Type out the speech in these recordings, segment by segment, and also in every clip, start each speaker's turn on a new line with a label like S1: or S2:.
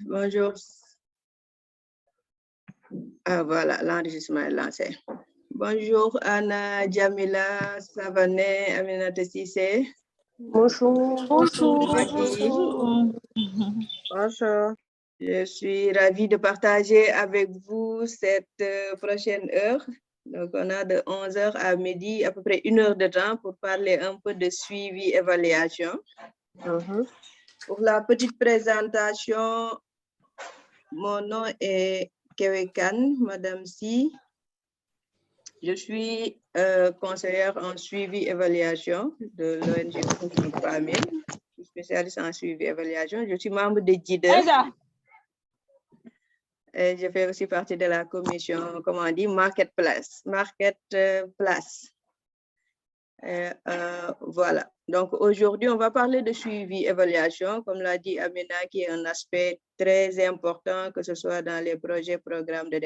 S1: Bonjour. Ah, voilà, l'enregistrement est lancé. Bonjour Anna, Jamila, Savané, Aminata Sissé.
S2: Bonjour.
S3: Bonjour.
S1: Bonjour.
S2: Bonjour.
S1: Je suis ravie de partager avec vous cette prochaine heure. Donc, on a de 11h à midi, à peu près 1 heure de temps pour parler un peu de suivi-évaluation. Pour la petite présentation, mon nom est Kewekan, Madame Si. Je suis conseillère en suivi-évaluation de l'ONG Famille. Je suis spécialiste en suivi-évaluation. Je suis membre de GIDE. Et je fais aussi partie de la commission, comment on dit, Marketplace. Voilà. Donc, aujourd'hui, on va parler de suivi-évaluation, comme l'a dit Amina, qui est un aspect très important, que ce soit dans les projets, programmes de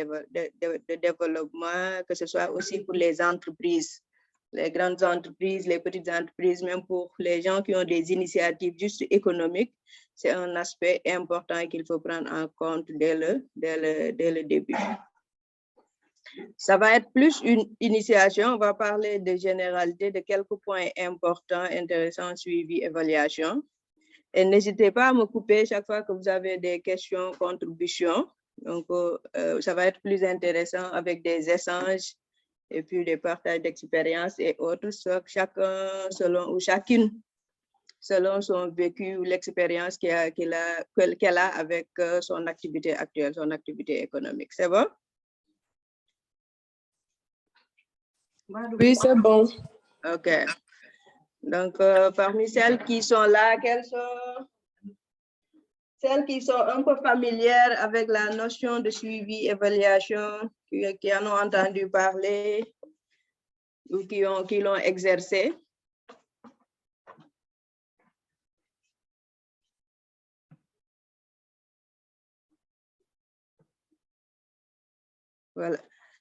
S1: développement, que ce soit aussi pour les entreprises, les grandes entreprises, les petites entreprises, même pour les gens qui ont des initiatives juste économiques. C'est un aspect important qu'il faut prendre en compte dès le début. Ça va être plus une initiation. On va parler de généralité, de quelques points importants, intéressants, suivi, évaluation. Et n'hésitez pas à me couper chaque fois que vous avez des questions, contributions. Donc, ça va être plus intéressant avec des échanges et puis des partages d'expériences et autres, soit chacun selon ou chacune selon son vécu ou l'expérience qu'elle a avec son activité actuelle, son activité économique. C'est bon?
S2: Oui, c'est bon.
S1: OK. Donc, parmi celles qui sont là, quelles sont celles qui sont un peu familières avec la notion de suivi, évaluation, qui en ont entendu parler ou qui l'ont exercé? Voilà.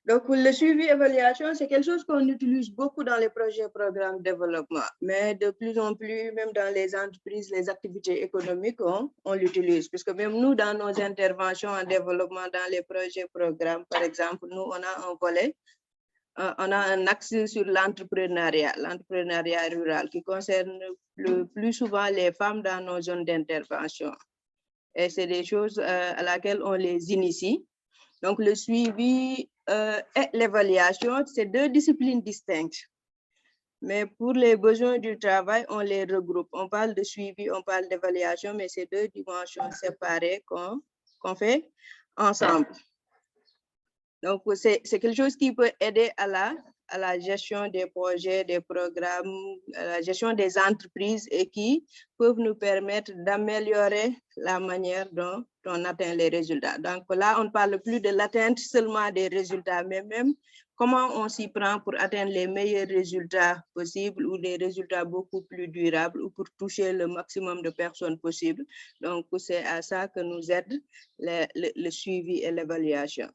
S1: Donc, le suivi-évaluation, c'est quelque chose qu'on utilise beaucoup dans les projets, programmes de développement. Mais de plus en plus, même dans les entreprises, les activités économiques, on l'utilise. Puisque même nous, dans nos interventions en développement, dans les projets, programmes, par exemple, nous, on a un volet, on a un axe sur l'entrepreneuriat rural, qui concerne le plus souvent les femmes dans nos zones d'intervention. Et c'est des choses à laquelle on les initie. Donc, le suivi et l'évaluation, c'est deux disciplines distinctes. Mais pour les besoins du travail, on les regroupe. On parle de suivi, on parle d'évaluation, mais c'est deux dimensions séparées qu'on fait ensemble. Donc, c'est quelque chose qui peut aider à la gestion des projets, des programmes, à la gestion des entreprises et qui peuvent nous permettre d'améliorer la manière dont on atteint les résultats. Donc là, on ne parle plus de l'atteinte seulement des résultats, mais même comment on s'y prend pour atteindre les meilleurs résultats possibles ou des résultats beaucoup plus durables ou pour toucher le maximum de personnes possible. Donc, c'est à ça que nous aide le suivi et l'évaluation.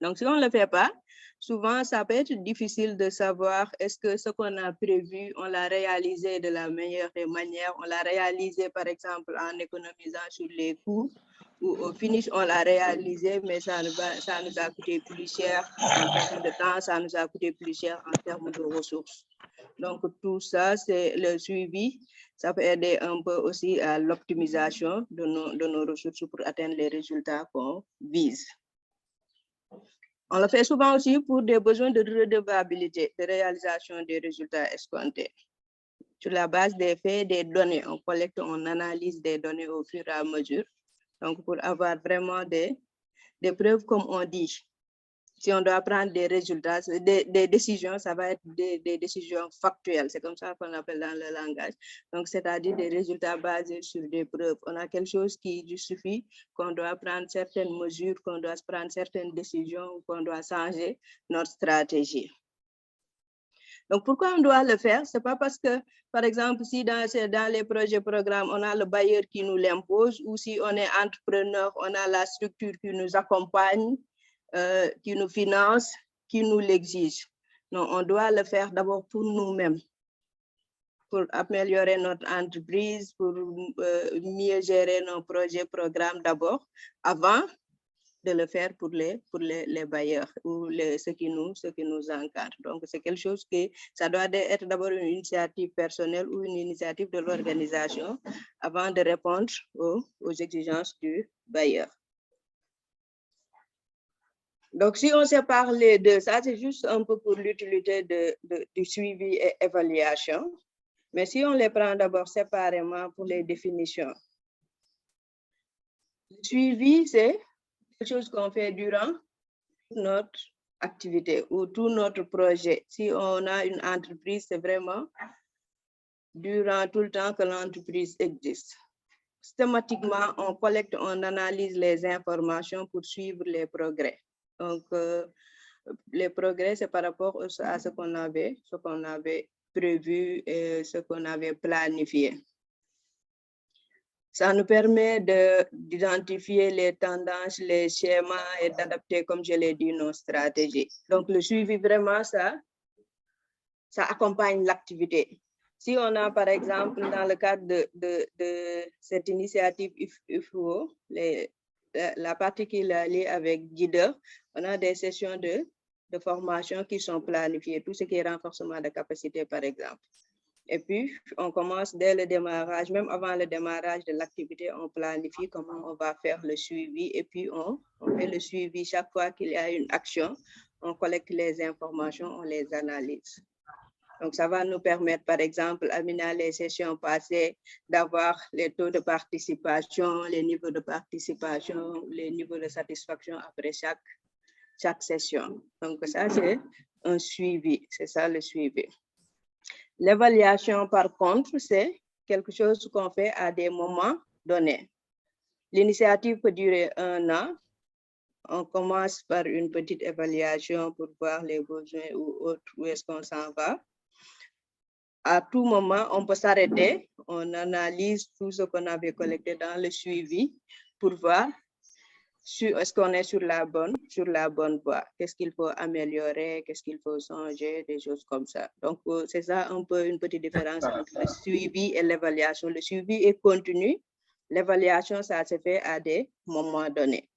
S1: Donc, si on ne le fait pas, souvent, ça peut être difficile de savoir est-ce que ce qu'on a prévu, on l'a réalisé de la meilleure des manières, on l'a réalisé, par exemple, en économisant sur les coûts, ou au finish, on l'a réalisé, mais ça nous a coûté plus cher en termes de temps, ça nous a coûté plus cher en termes de ressources. Donc, tout ça, c'est le suivi. Ça peut aider un peu aussi à l'optimisation de nos ressources pour atteindre les résultats qu'on vise. On le fait souvent aussi pour des besoins de redevabilité, de réalisation des résultats escomptés. Sur la base des faits, des données, on collecte, on analyse des données au fur et à mesure. Donc, pour avoir vraiment des preuves, comme on dit. Si on doit prendre des résultats, des décisions, ça va être des décisions factuelles. C'est comme ça qu'on appelle dans le langage. Donc, c'est-à-dire des résultats basés sur des preuves. On a quelque chose qui justifie qu'on doit prendre certaines mesures, qu'on doit prendre certaines décisions, qu'on doit changer notre stratégie. Donc, pourquoi on doit le faire? Ce n'est pas parce que, par exemple, si dans les projets, programmes, on a le bailleur qui nous l'impose, ou si on est entrepreneur, on a la structure qui nous accompagne, qui nous finance, qui nous l'exige. Non, on doit le faire d'abord pour nous-mêmes, pour améliorer notre entreprise, pour mieux gérer nos projets, programmes d'abord, avant de le faire pour les bailleurs ou ceux qui nous encadrent. Donc, c'est quelque chose que ça doit être d'abord une initiative personnelle ou une initiative de l'organisation avant de répondre aux exigences du bailleur. Donc, si on sépare les deux, ça c'est juste un peu pour l'utilité du suivi et évaluation. Mais si on les prend d'abord séparément pour les définitions, le suivi, c'est quelque chose qu'on fait durant notre activité ou tout notre projet. Si on a une entreprise, c'est vraiment durant tout le temps que l'entreprise existe. Systématiquement, on collecte, on analyse les informations pour suivre les progrès. Donc, les progrès, c'est par rapport à ce qu'on avait prévu et ce qu'on avait planifié. Ça nous permet d'identifier les tendances, les schémas et d'adapter, comme je l'ai dit, nos stratégies. Donc, le suivi, vraiment, ça accompagne l'activité. Si on a, par exemple, dans le cadre de cette initiative IFUO, la partie qui est liée avec Guideur, on a des sessions de formation qui sont planifiées, tout ce qui est renforcement de capacité, par exemple. Et puis, on commence dès le démarrage, même avant le démarrage de l'activité, on planifie comment on va faire le suivi et puis on fait le suivi chaque fois qu'il y a une action, on collecte les informations, on les analyse. Donc, ça va nous permettre, par exemple, à les sessions passées, d'avoir les taux de participation, les niveaux de participation, les niveaux de satisfaction après chaque session. Donc, ça, c'est un suivi, c'est ça le suivi. L'évaluation, par contre, c'est quelque chose qu'on fait à des moments donnés. L'initiative peut durer 1 an. On commence par une petite évaluation pour voir les besoins ou autres, où est-ce qu'on s'en va. À tout moment, on peut s'arrêter, on analyse tout ce qu'on avait collecté dans le suivi pour voir est-ce qu'on est sur la bonne voie, qu'est-ce qu'il faut améliorer, qu'est-ce qu'il faut changer, des choses comme ça. Donc, c'est ça un peu une petite différence entre le suivi et l'évaluation. Le suivi est continu, l'évaluation, ça se fait à des moments donnés.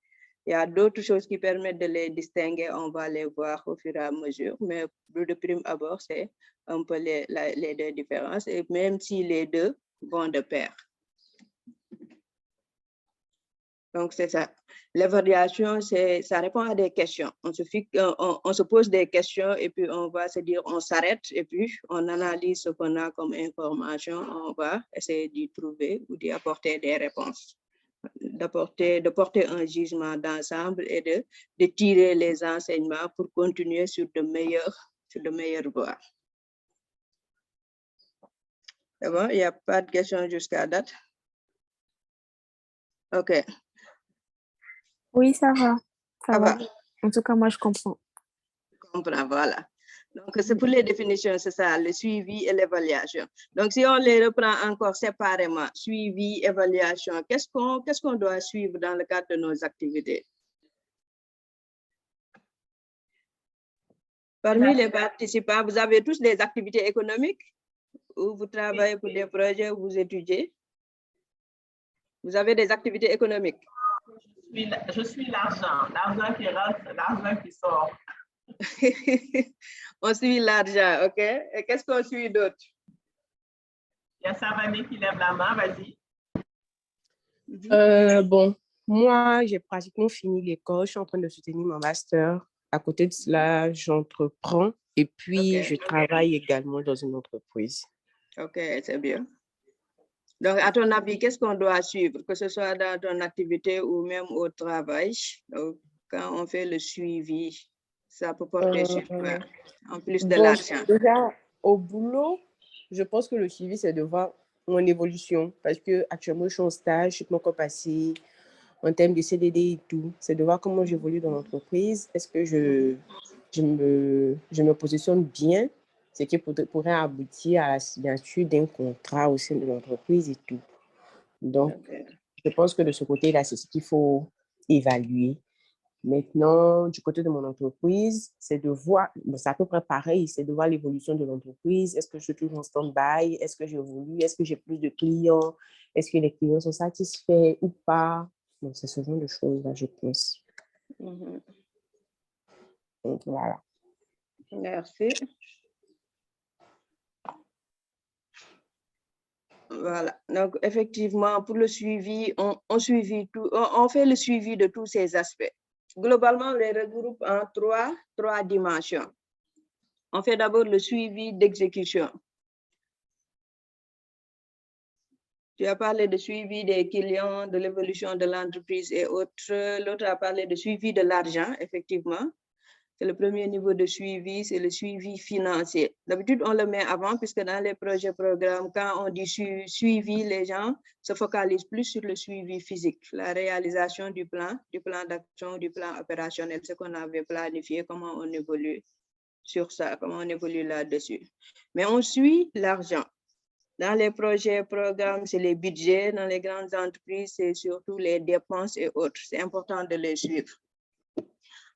S1: Il y a d'autres choses qui permettent de les distinguer, on va les voir au fur et à mesure, mais de prime abord, c'est un peu les deux différences, et même si les deux vont de pair. Donc, c'est ça. L'évaluation, ça répond à des questions. On se pose des questions et puis on va se dire, on s'arrête et puis on analyse ce qu'on a comme information. On va essayer d'y trouver ou d'y apporter des réponses, de porter un jugement d'ensemble et de tirer les enseignements pour continuer sur de meilleures voies. D'abord, il n'y a pas de questions jusqu'à date. OK.
S3: Oui, ça va.
S1: Ça va.
S3: En tout cas, moi, je comprends.
S1: Je comprends, voilà. Donc, c'est pour les définitions, c'est ça, le suivi et l'évaluation. Donc, si on les reprend encore séparément, suivi, évaluation, qu'est-ce qu'on doit suivre dans le cadre de nos activités? Parmi les participants, vous avez tous des activités économiques ou vous travaillez pour des projets où vous étudiez? Vous avez des activités économiques?
S4: Je suis l'argent qui rentre, l'argent qui sort.
S1: On suit l'argent, OK? Et qu'est-ce qu'on suit d'autre?
S4: Il y a Savané qui lève la main, vas-y.
S2: Bon, moi, j'ai pratiquement fini l'école. Je suis en train de soutenir mon master. À côté de cela, j'entreprends et puis je travaille également dans une entreprise.
S1: OK, c'est bien. Donc, à ton avis, qu'est-ce qu'on doit suivre, que ce soit dans ton activité ou même au travail? Donc, quand on fait le suivi, ça peut porter sur quoi, en plus de l'argent?
S2: Déjà, au boulot, je pense que le suivi, c'est de voir mon évolution. Parce que actuellement, je suis en stage, je suis encore passé en termes de CDD et tout. C'est de voir comment j'évolue dans l'entreprise. Est-ce que je me positionne bien, ce qui pourrait aboutir à la signature d'un contrat au sein de l'entreprise et tout. Donc, je pense que de ce côté-là, c'est ce qu'il faut évaluer. Maintenant, du côté de mon entreprise, c'est de voir, c'est à peu près pareil, c'est de voir l'évolution de l'entreprise. Est-ce que je suis toujours en stand-by? Est-ce que j'évolue? Est-ce que j'ai plus de clients? Est-ce que les clients sont satisfaits ou pas? Donc, c'est ce genre de choses-là, je pense.
S1: Mhm.
S2: Donc, voilà.
S1: Merci. Voilà. Donc, effectivement, pour le suivi, on fait le suivi de tous ces aspects. Globalement, on les regroupe en trois dimensions. On fait d'abord le suivi d'exécution. Tu as parlé de suivi des clients, de l'évolution de l'entreprise et autres. L'autre a parlé de suivi de l'argent, effectivement. C'est le premier niveau de suivi, c'est le suivi financier. D'habitude, on le met avant, puisque dans les projets programmes, quand on dit suivi, les gens se focalisent plus sur le suivi physique, la réalisation du plan d'action, du plan opérationnel, ce qu'on avait planifié, comment on évolue sur ça, comment on évolue là-dessus. Mais on suit l'argent. Dans les projets programmes, c'est les budgets. Dans les grandes entreprises, c'est surtout les dépenses et autres. C'est important de les suivre.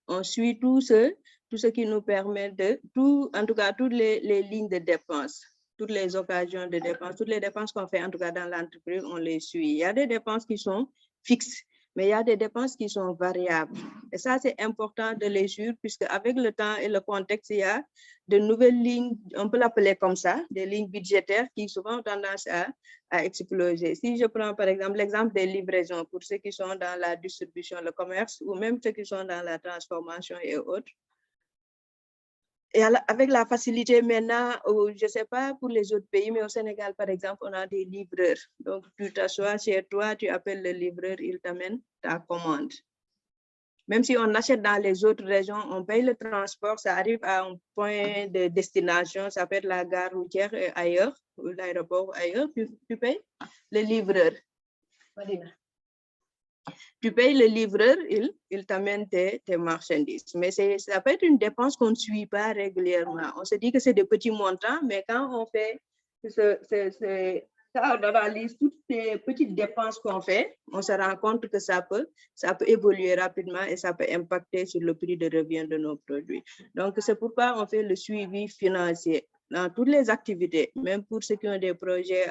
S1: On suit tout ce qui nous permet en tout cas, toutes les lignes de dépenses, toutes les occasions de dépenses, toutes les dépenses qu'on fait, en tout cas dans l'entreprise, on les suit. Il y a des dépenses qui sont fixes, mais il y a des dépenses qui sont variables. Et ça, c'est important de les suivre, puisque avec le temps et le contexte, il y a de nouvelles lignes, on peut l'appeler comme ça, des lignes budgétaires qui souvent ont tendance à exploser. Si je prends par exemple l'exemple des livraisons pour ceux qui sont dans la distribution, le commerce, ou même ceux qui sont dans la transformation et autres. Et avec la facilité maintenant, je ne sais pas pour les autres pays, mais au Sénégal, par exemple, on a des livreurs. Donc, tu t'assois chez toi, tu appelles le livreur, il t'amène ta commande. Même si on achète dans les autres régions, on paye le transport, ça arrive à un point de destination, ça peut être la gare routière et ailleurs, ou l'aéroport ailleurs, tu payes le livreur. Tu payes le livreur, il t'amène tes marchandises. Mais ça peut être une dépense qu'on ne suit pas régulièrement. On se dit que c'est des petits montants, mais quand on fait on analyse toutes ces petites dépenses qu'on fait, on se rend compte que ça peut évoluer rapidement et ça peut impacter sur le prix de revient de nos produits. Donc, c'est pourquoi on fait le suivi financier dans toutes les activités, même pour ceux qui ont des projets,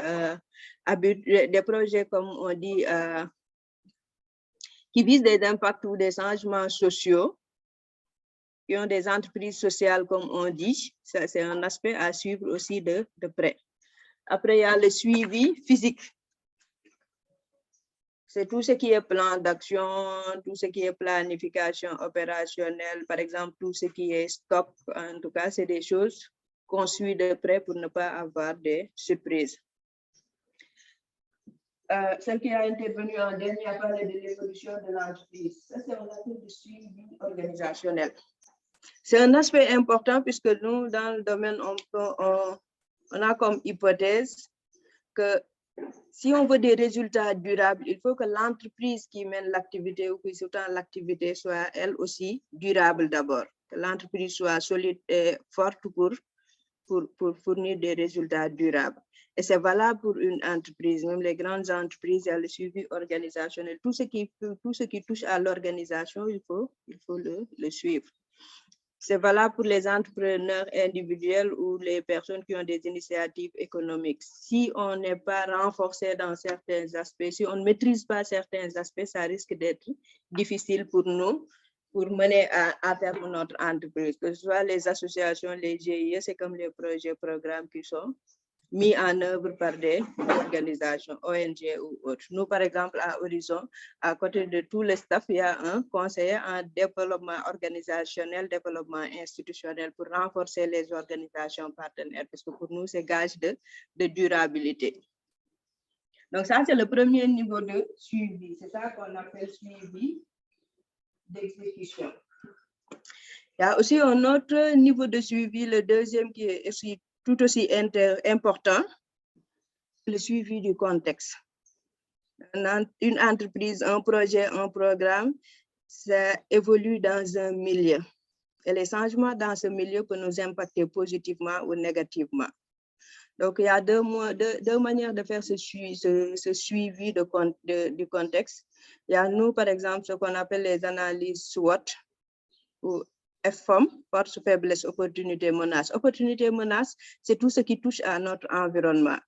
S1: comme on dit, qui visent des impacts ou des changements sociaux, qui ont des entreprises sociales, comme on dit. Ça, c'est un aspect à suivre aussi de près. Après, il y a le suivi physique. C'est tout ce qui est plan d'action, tout ce qui est planification opérationnelle, par exemple, tout ce qui est stock. En tout cas, c'est des choses qu'on suit de près pour ne pas avoir des surprises. Celle qui a intervenu en dernier a parlé de l'évolution de l'entreprise. Ça, c'est un aspect de suivi organisationnel. C'est un aspect important puisque nous, dans le domaine, on a comme hypothèse que si on veut des résultats durables, il faut que l'entreprise qui mène l'activité ou qui soutient l'activité soit elle aussi durable d'abord. Que l'entreprise soit solide et forte pour fournir des résultats durables. Et c'est valable pour une entreprise, même les grandes entreprises, il y a le suivi organisationnel. Tout ce qui touche à l'organisation, il faut le suivre. C'est valable pour les entrepreneurs individuels ou les personnes qui ont des initiatives économiques. Si on n'est pas renforcé dans certains aspects, si on ne maîtrise pas certains aspects, ça risque d'être difficile pour nous pour mener à terme notre entreprise. Que ce soit les associations, les GIE, c'est comme les projets, programmes qui sont mis en œuvre par des organisations, ONG ou autres. Nous, par exemple, à Horizon, à côté de tout le staff, il y a un conseiller en développement organisationnel, développement institutionnel pour renforcer les organisations partenaires, parce que pour nous, c'est gage de durabilité. Donc ça, c'est le premier niveau de suivi. C'est ça qu'on appelle suivi d'exécution. Il y a aussi un autre niveau de suivi, le deuxième qui est aussi tout aussi important, le suivi du contexte. Une entreprise, un projet, un programme, ça évolue dans un milieu. Et les changements dans ce milieu peuvent nous impacter positivement ou négativement. Donc, il y a deux manières de faire ce suivi du contexte. Il y a nous, par exemple, ce qu'on appelle les analyses SWOT ou FOM, force, faiblesse, opportunité, menace. Opportunité, menace, c'est tout ce qui touche à notre environnement.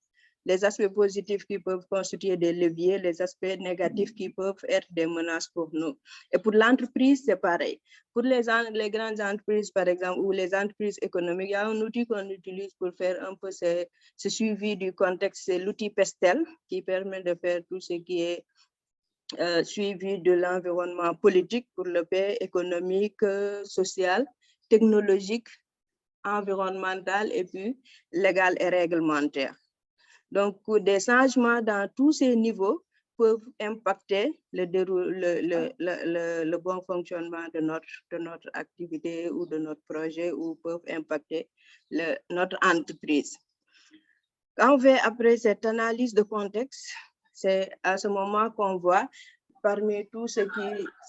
S1: Les aspects positifs qui peuvent constituer des leviers, les aspects négatifs qui peuvent être des menaces pour nous. Et pour l'entreprise, c'est pareil. Pour les grandes entreprises, par exemple, ou les entreprises économiques, il y a un outil qu'on utilise pour faire un peu ce suivi du contexte, c'est l'outil PESTEL, qui permet de faire tout ce qui est suivi de l'environnement politique pour le paix économique, social, technologique, environnemental et puis légal et réglementaire. Donc, des changements dans tous ces niveaux peuvent impacter le bon fonctionnement de notre activité ou de notre projet ou peuvent impacter notre entreprise. Quand on fait après cette analyse de contexte, c'est à ce moment qu'on voit parmi tout ce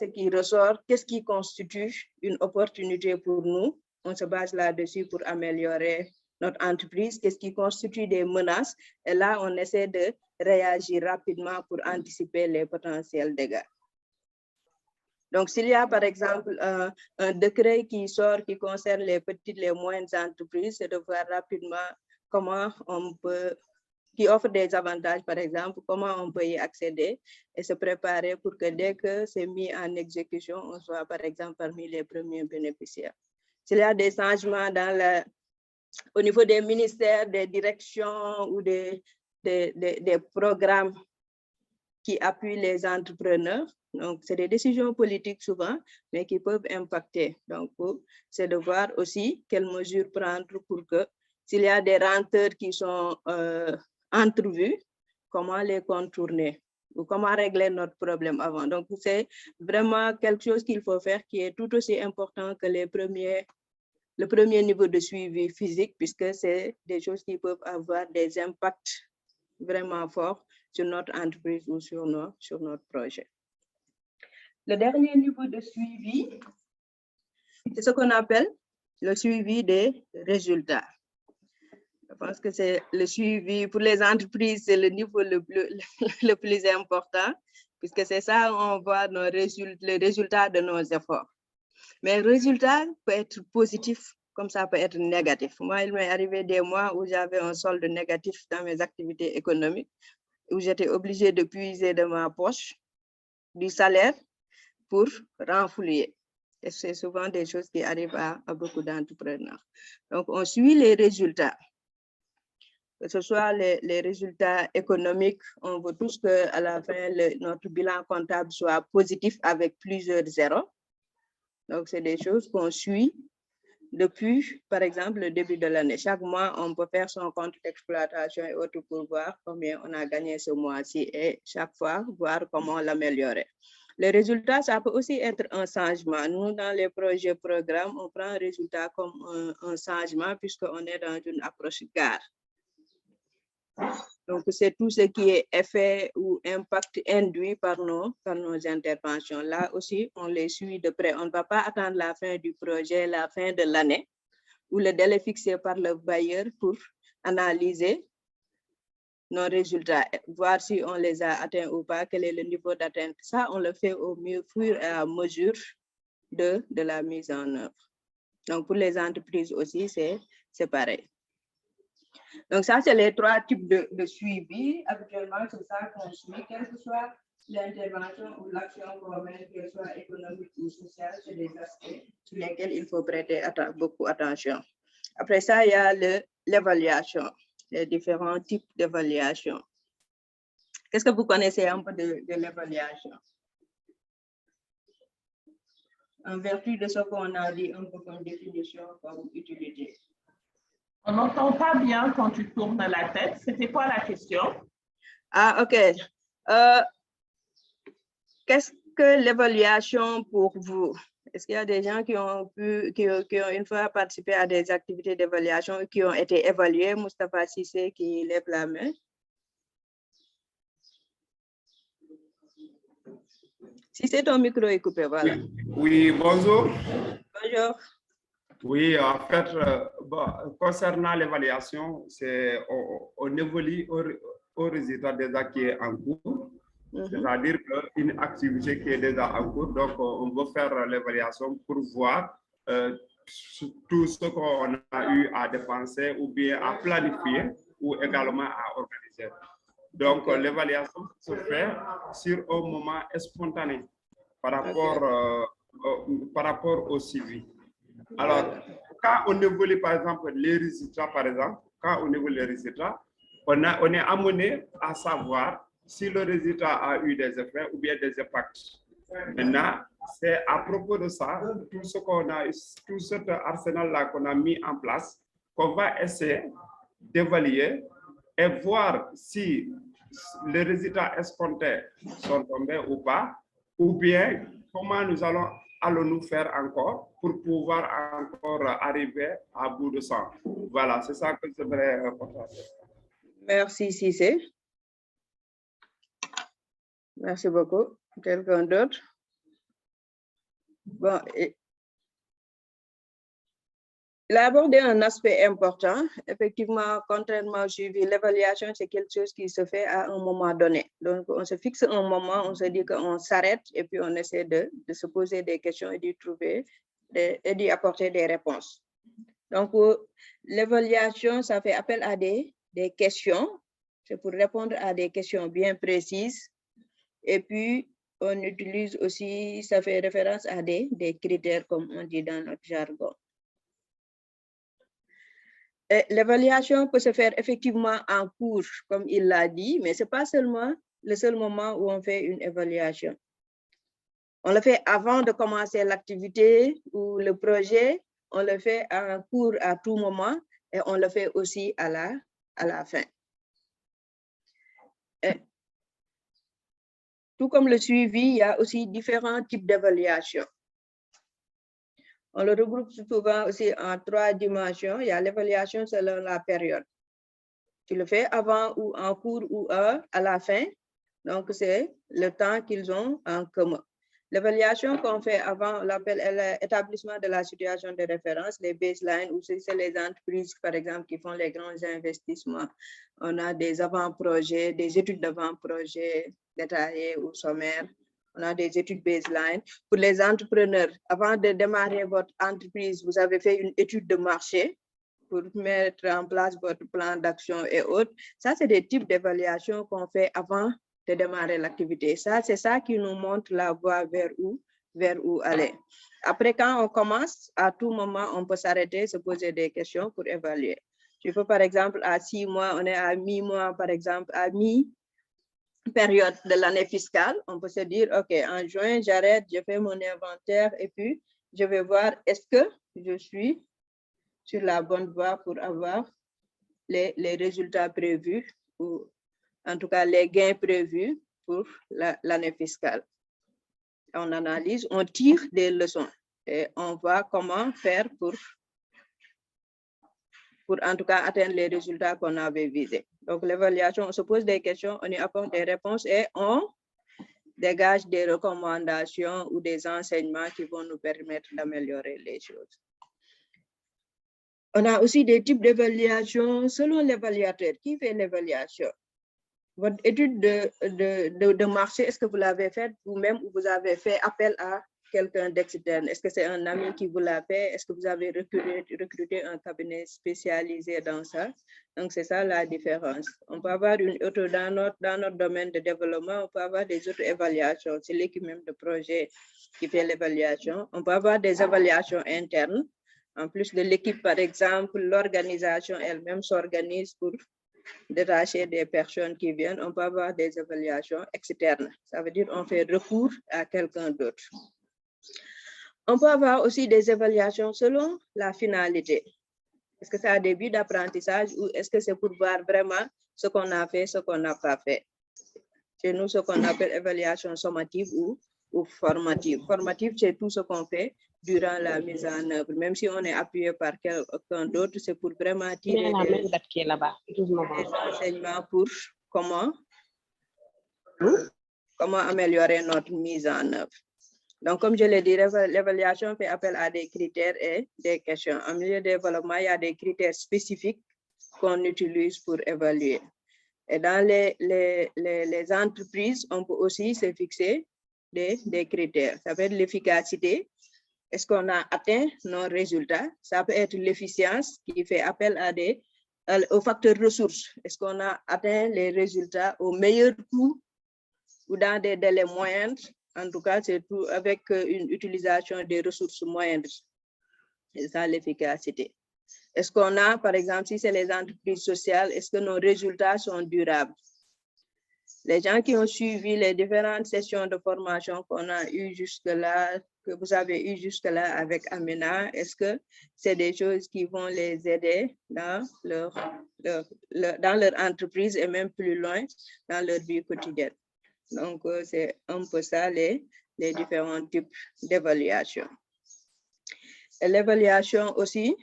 S1: qui ressort, qu'est-ce qui constitue une opportunité pour nous. On se base là-dessus pour améliorer notre entreprise, qu'est-ce qui constitue des menaces. Et là, on essaie de réagir rapidement pour anticiper les potentiels dégâts. Donc, s'il y a par exemple un décret qui sort qui concerne les petites, les moyennes entreprises, c'est de voir rapidement comment on peut, qui offre des avantages, par exemple, comment on peut y accéder et se préparer pour que dès que c'est mis en exécution, on soit, par exemple, parmi les premiers bénéficiaires. S'il y a des changements au niveau des ministères, des directions ou des programmes qui appuient les entrepreneurs, donc c'est des décisions politiques souvent, mais qui peuvent impacter. Donc, c'est de voir aussi quelles mesures prendre pour que s'il y a des renteurs qui sont entrevus, comment les contourner ou comment régler notre problème avant. Donc, c'est vraiment quelque chose qu'il faut faire qui est tout aussi important que le premier niveau de suivi physique, puisque c'est des choses qui peuvent avoir des impacts vraiment forts sur notre entreprise ou sur notre projet. Le dernier niveau de suivi, c'est ce qu'on appelle le suivi des résultats. Je pense que c'est le suivi pour les entreprises, c'est le niveau le plus important, puisque c'est ça où on voit les résultats de nos efforts. Mais le résultat peut être positif, comme ça peut être négatif. Moi, il m'est arrivé des mois où j'avais un solde négatif dans mes activités économiques, où j'étais obligée de puiser de ma poche du salaire pour renflouer. Et c'est souvent des choses qui arrivent à beaucoup d'entrepreneurs. Donc, on suit les résultats. Que ce soit les résultats économiques, on veut tous qu'à la fin, notre bilan comptable soit positif avec plusieurs zéros. Donc, c'est des choses qu'on suit depuis, par exemple, le début de l'année. Chaque mois, on peut faire son compte d'exploitation et autres pour voir combien on a gagné ce mois-ci et chaque fois, voir comment l'améliorer. Les résultats, ça peut aussi être un changement. Nous, dans les projets programmes, on prend un résultat comme un changement puisqu'on est dans une approche GAR. Donc, c'est tout ce qui est effet ou impact induit par nos interventions. Là aussi, on les suit de près. On ne va pas attendre la fin du projet, la fin de l'année, ou le délai fixé par le bailleur pour analyser nos résultats, voir si on les a atteints ou pas, quel est le niveau d'atteinte. Ça, on le fait au fur et à mesure de la mise en œuvre. Donc, pour les entreprises aussi, c'est pareil. Donc, ça, c'est les trois types de suivi. Habituellement, c'est ça qu'on suit, quelle que soit l'intervention ou l'action qu'on mène, qu'elle soit économique ou sociale, c'est des aspects sur lesquels il faut prêter beaucoup attention. Après ça, il y a l'évaluation, les différents types d'évaluation. Qu'est-ce que vous connaissez un peu de l'évaluation? En vertu de ce qu'on a dit, un peu comme définition, comme utilité.
S4: On n'entend pas bien quand tu tournes la tête. C'était quoi la question?
S1: Ah, OK. Qu'est-ce que l'évaluation pour vous? Est-ce qu'il y a des gens qui ont une fois participé à des activités d'évaluation et qui ont été évalués? Moustapha Sissé qui lève la main. Si c'est ton micro est coupé, voilà.
S5: Oui, bonjour.
S1: Bonjour.
S5: Oui, en fait, concernant l'évaluation, on évolue au résultat des actes en cours. C'est-à-dire qu'une activité qui est déjà en cours, donc on veut faire l'évaluation pour voir tout ce qu'on a eu à dépenser ou bien à planifier ou également à organiser. Donc, l'évaluation se fait sur un moment spontané par rapport au suivi. Alors, quand on évolue, par exemple, les résultats, on est amené à savoir si le résultat a eu des effets ou bien des impacts. Maintenant, c'est à propos de ça, tout cet arsenal-là qu'on a mis en place, qu'on va essayer d'évaluer et voir si les résultats escomptés sont tombés ou pas, ou bien comment allons-nous faire encore pour pouvoir encore arriver à bout de ça. Voilà, c'est ça que je voudrais partager.
S1: Merci, Cissé. Merci beaucoup. Quelqu'un d'autre? Bon, il a abordé un aspect important. Effectivement, contrairement au suivi, l'évaluation, c'est quelque chose qui se fait à un moment donné. Donc, on se fixe un moment, on se dit qu'on s'arrête et puis on essaie de se poser des questions et d'y trouver et d'y apporter des réponses. Donc, l'évaluation, ça fait appel à des questions. C'est pour répondre à des questions bien précises. Et puis, on utilise aussi, ça fait référence à des critères, comme on dit dans notre jargon. L'évaluation peut se faire effectivement en cours, comme il l'a dit, mais ce n'est pas seulement le seul moment où on fait une évaluation. On le fait avant de commencer l'activité ou le projet, on le fait en cours à tout moment et on le fait aussi à la fin. Tout comme le suivi, il y a aussi différents types d'évaluation. On le regroupe souvent aussi en 3 dimensions. Il y a l'évaluation selon la période. Tu le fais avant ou en cours ou à la fin. Donc, c'est le temps qu'ils ont en commun. L'évaluation qu'on fait avant, on l'appelle l'établissement de la situation de référence, les baselines, ou c'est les entreprises, par exemple, qui font les grands investissements. On a des avant-projets, des études d'avant-projets détaillées ou sommaires. On a des études baseline. Pour les entrepreneurs, avant de démarrer votre entreprise, vous avez fait une étude de marché pour mettre en place votre plan d'action et autres. Ça, c'est des types d'évaluation qu'on fait avant de démarrer l'activité. Ça, c'est ça qui nous montre la voie vers où aller. Après, quand on commence, à tout moment, on peut s'arrêter, se poser des questions pour évaluer. Tu peux, par exemple, à 6 mois, on est à mi-mois, par exemple, à mi-période de l'année fiscale, on peut se dire, OK, en juin, j'arrête, je fais mon inventaire et puis je vais voir est-ce que je suis sur la bonne voie pour avoir les résultats prévus ou en tout cas les gains prévus pour l'année fiscale. On analyse, on tire des leçons et on voit comment faire pour en tout cas atteindre les résultats qu'on avait visés. Donc l'évaluation, on se pose des questions, on y apporte des réponses et on dégage des recommandations ou des enseignements qui vont nous permettre d'améliorer les choses. On a aussi des types d'évaluation selon l'évaluateur. Qui fait l'évaluation? Votre étude de marché, est-ce que vous l'avez faite vous-même ou vous avez fait appel à quelqu'un d'externe? Est-ce que c'est un ami qui vous l'a fait? Est-ce que vous avez recruté un cabinet spécialisé dans ça? Donc, c'est ça la différence. On peut avoir une autre, dans notre domaine de développement, on peut avoir des autres évaluations. C'est l'équipe même de projet qui fait l'évaluation. On peut avoir des évaluations internes. En plus de l'équipe, par exemple, l'organisation elle-même s'organise pour détacher des personnes qui viennent. On peut avoir des évaluations externes. Ça veut dire qu'on fait recours à quelqu'un d'autre. On peut avoir aussi des évaluations selon la finalité. Est-ce que c'est un début d'apprentissage ou est-ce que c'est pour voir vraiment ce qu'on a fait, ce qu'on n'a pas fait? Chez nous, ce qu'on appelle évaluation sommative ou formative. Formative, c'est tout ce qu'on fait durant la mise en œuvre. Même si on est appuyé par quelqu'un d'autre, c'est pour vraiment tirer des enseignements pour comment améliorer notre mise en œuvre. Donc, comme je l'ai dit, l'évaluation fait appel à des critères et des questions. En milieu de développement, il y a des critères spécifiques qu'on utilise pour évaluer. Et dans les entreprises, on peut aussi se fixer des critères. Ça peut être l'efficacité. Est-ce qu'on a atteint nos résultats? Ça peut être l'efficience qui fait appel aux facteurs ressources. Est-ce qu'on a atteint les résultats au meilleur coût ou dans des délais moyens? En tout cas, c'est tout avec une utilisation des ressources moyennes. C'est ça l'efficacité. Est-ce qu'on a, par exemple, si c'est les entreprises sociales, est-ce que nos résultats sont durables? Les gens qui ont suivi les différentes sessions de formation qu'on a eues jusque-là, que vous avez eues jusque-là avec Amina, est-ce que c'est des choses qui vont les aider dans leur entreprise et même plus loin dans leur vie quotidienne? Donc, c'est un peu ça les différents types d'évaluation. Et l'évaluation aussi,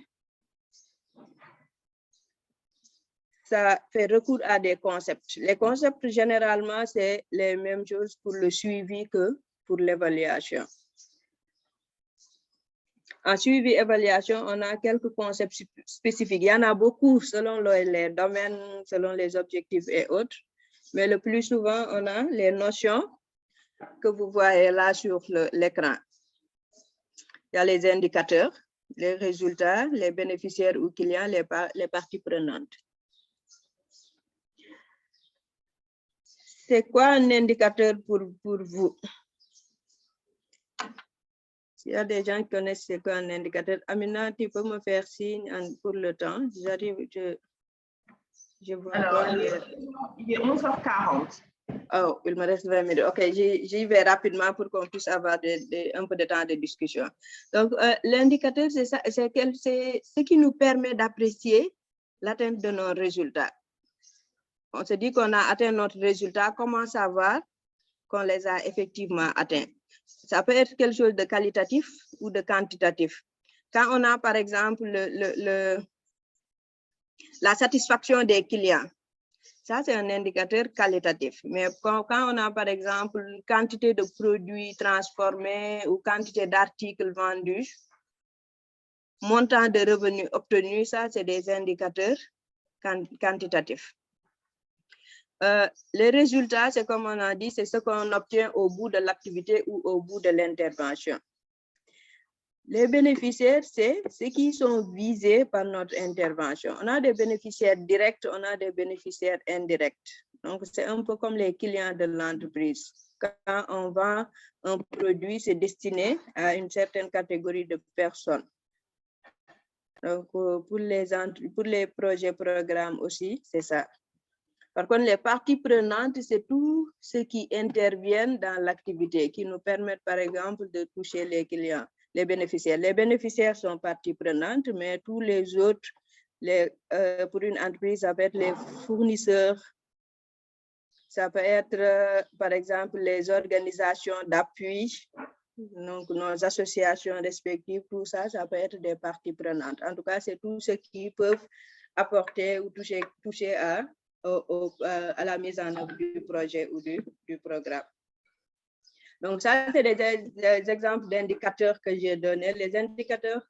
S1: ça fait recours à des concepts. Les concepts, généralement, c'est les mêmes choses pour le suivi que pour l'évaluation. En suivi-évaluation, on a quelques concepts spécifiques. Il y en a beaucoup selon les domaines, selon les objectifs et autres. Mais le plus souvent, on a les notions que vous voyez là sur l'écran. Il y a les indicateurs, les résultats, les bénéficiaires ou clients, les parties prenantes. C'est quoi un indicateur pour vous? S'il y a des gens qui connaissent c'est quoi un indicateur, Amina, tu peux me faire signe pour le temps. J'arrive, je vois.
S4: Alors, il est 11h40.
S1: Oh, il me reste 20 minutes. OK, j'y vais rapidement pour qu'on puisse avoir un peu de temps de discussion. Donc, l'indicateur, c'est ce qui nous permet d'apprécier l'atteinte de nos résultats. On se dit qu'on a atteint notre résultat, comment savoir qu'on les a effectivement atteints? Ça peut être quelque chose de qualitatif ou de quantitatif. Quand on a, par exemple, la satisfaction des clients, ça, c'est un indicateur qualitatif. Mais quand on a, par exemple, quantité de produits transformés ou quantité d'articles vendus, montant de revenus obtenus, ça, c'est des indicateurs quantitatifs. Les résultats, c'est comme on a dit, c'est ce qu'on obtient au bout de l'activité ou au bout de l'intervention. Les bénéficiaires, c'est ceux qui sont visés par notre intervention. On a des bénéficiaires directs, on a des bénéficiaires indirects. Donc, c'est un peu comme les clients de l'entreprise. Quand on vend un produit, c'est destiné à une certaine catégorie de personnes. Donc, pour les projets, programmes aussi, c'est ça. Par contre, les parties prenantes, c'est tout ce qui interviennent dans l'activité, qui nous permettent, par exemple, de toucher les clients, les bénéficiaires. Les bénéficiaires sont parties prenantes, mais tous les autres, pour une entreprise, ça peut être les fournisseurs, ça peut être, par exemple, les organisations d'appui, donc nos associations respectives, tout ça, ça peut être des parties prenantes. En tout cas, c'est tout ce qui peuvent apporter ou toucher à la mise en œuvre du projet ou du programme. Donc, ça, c'est des exemples d'indicateurs que j'ai donnés. Les indicateurs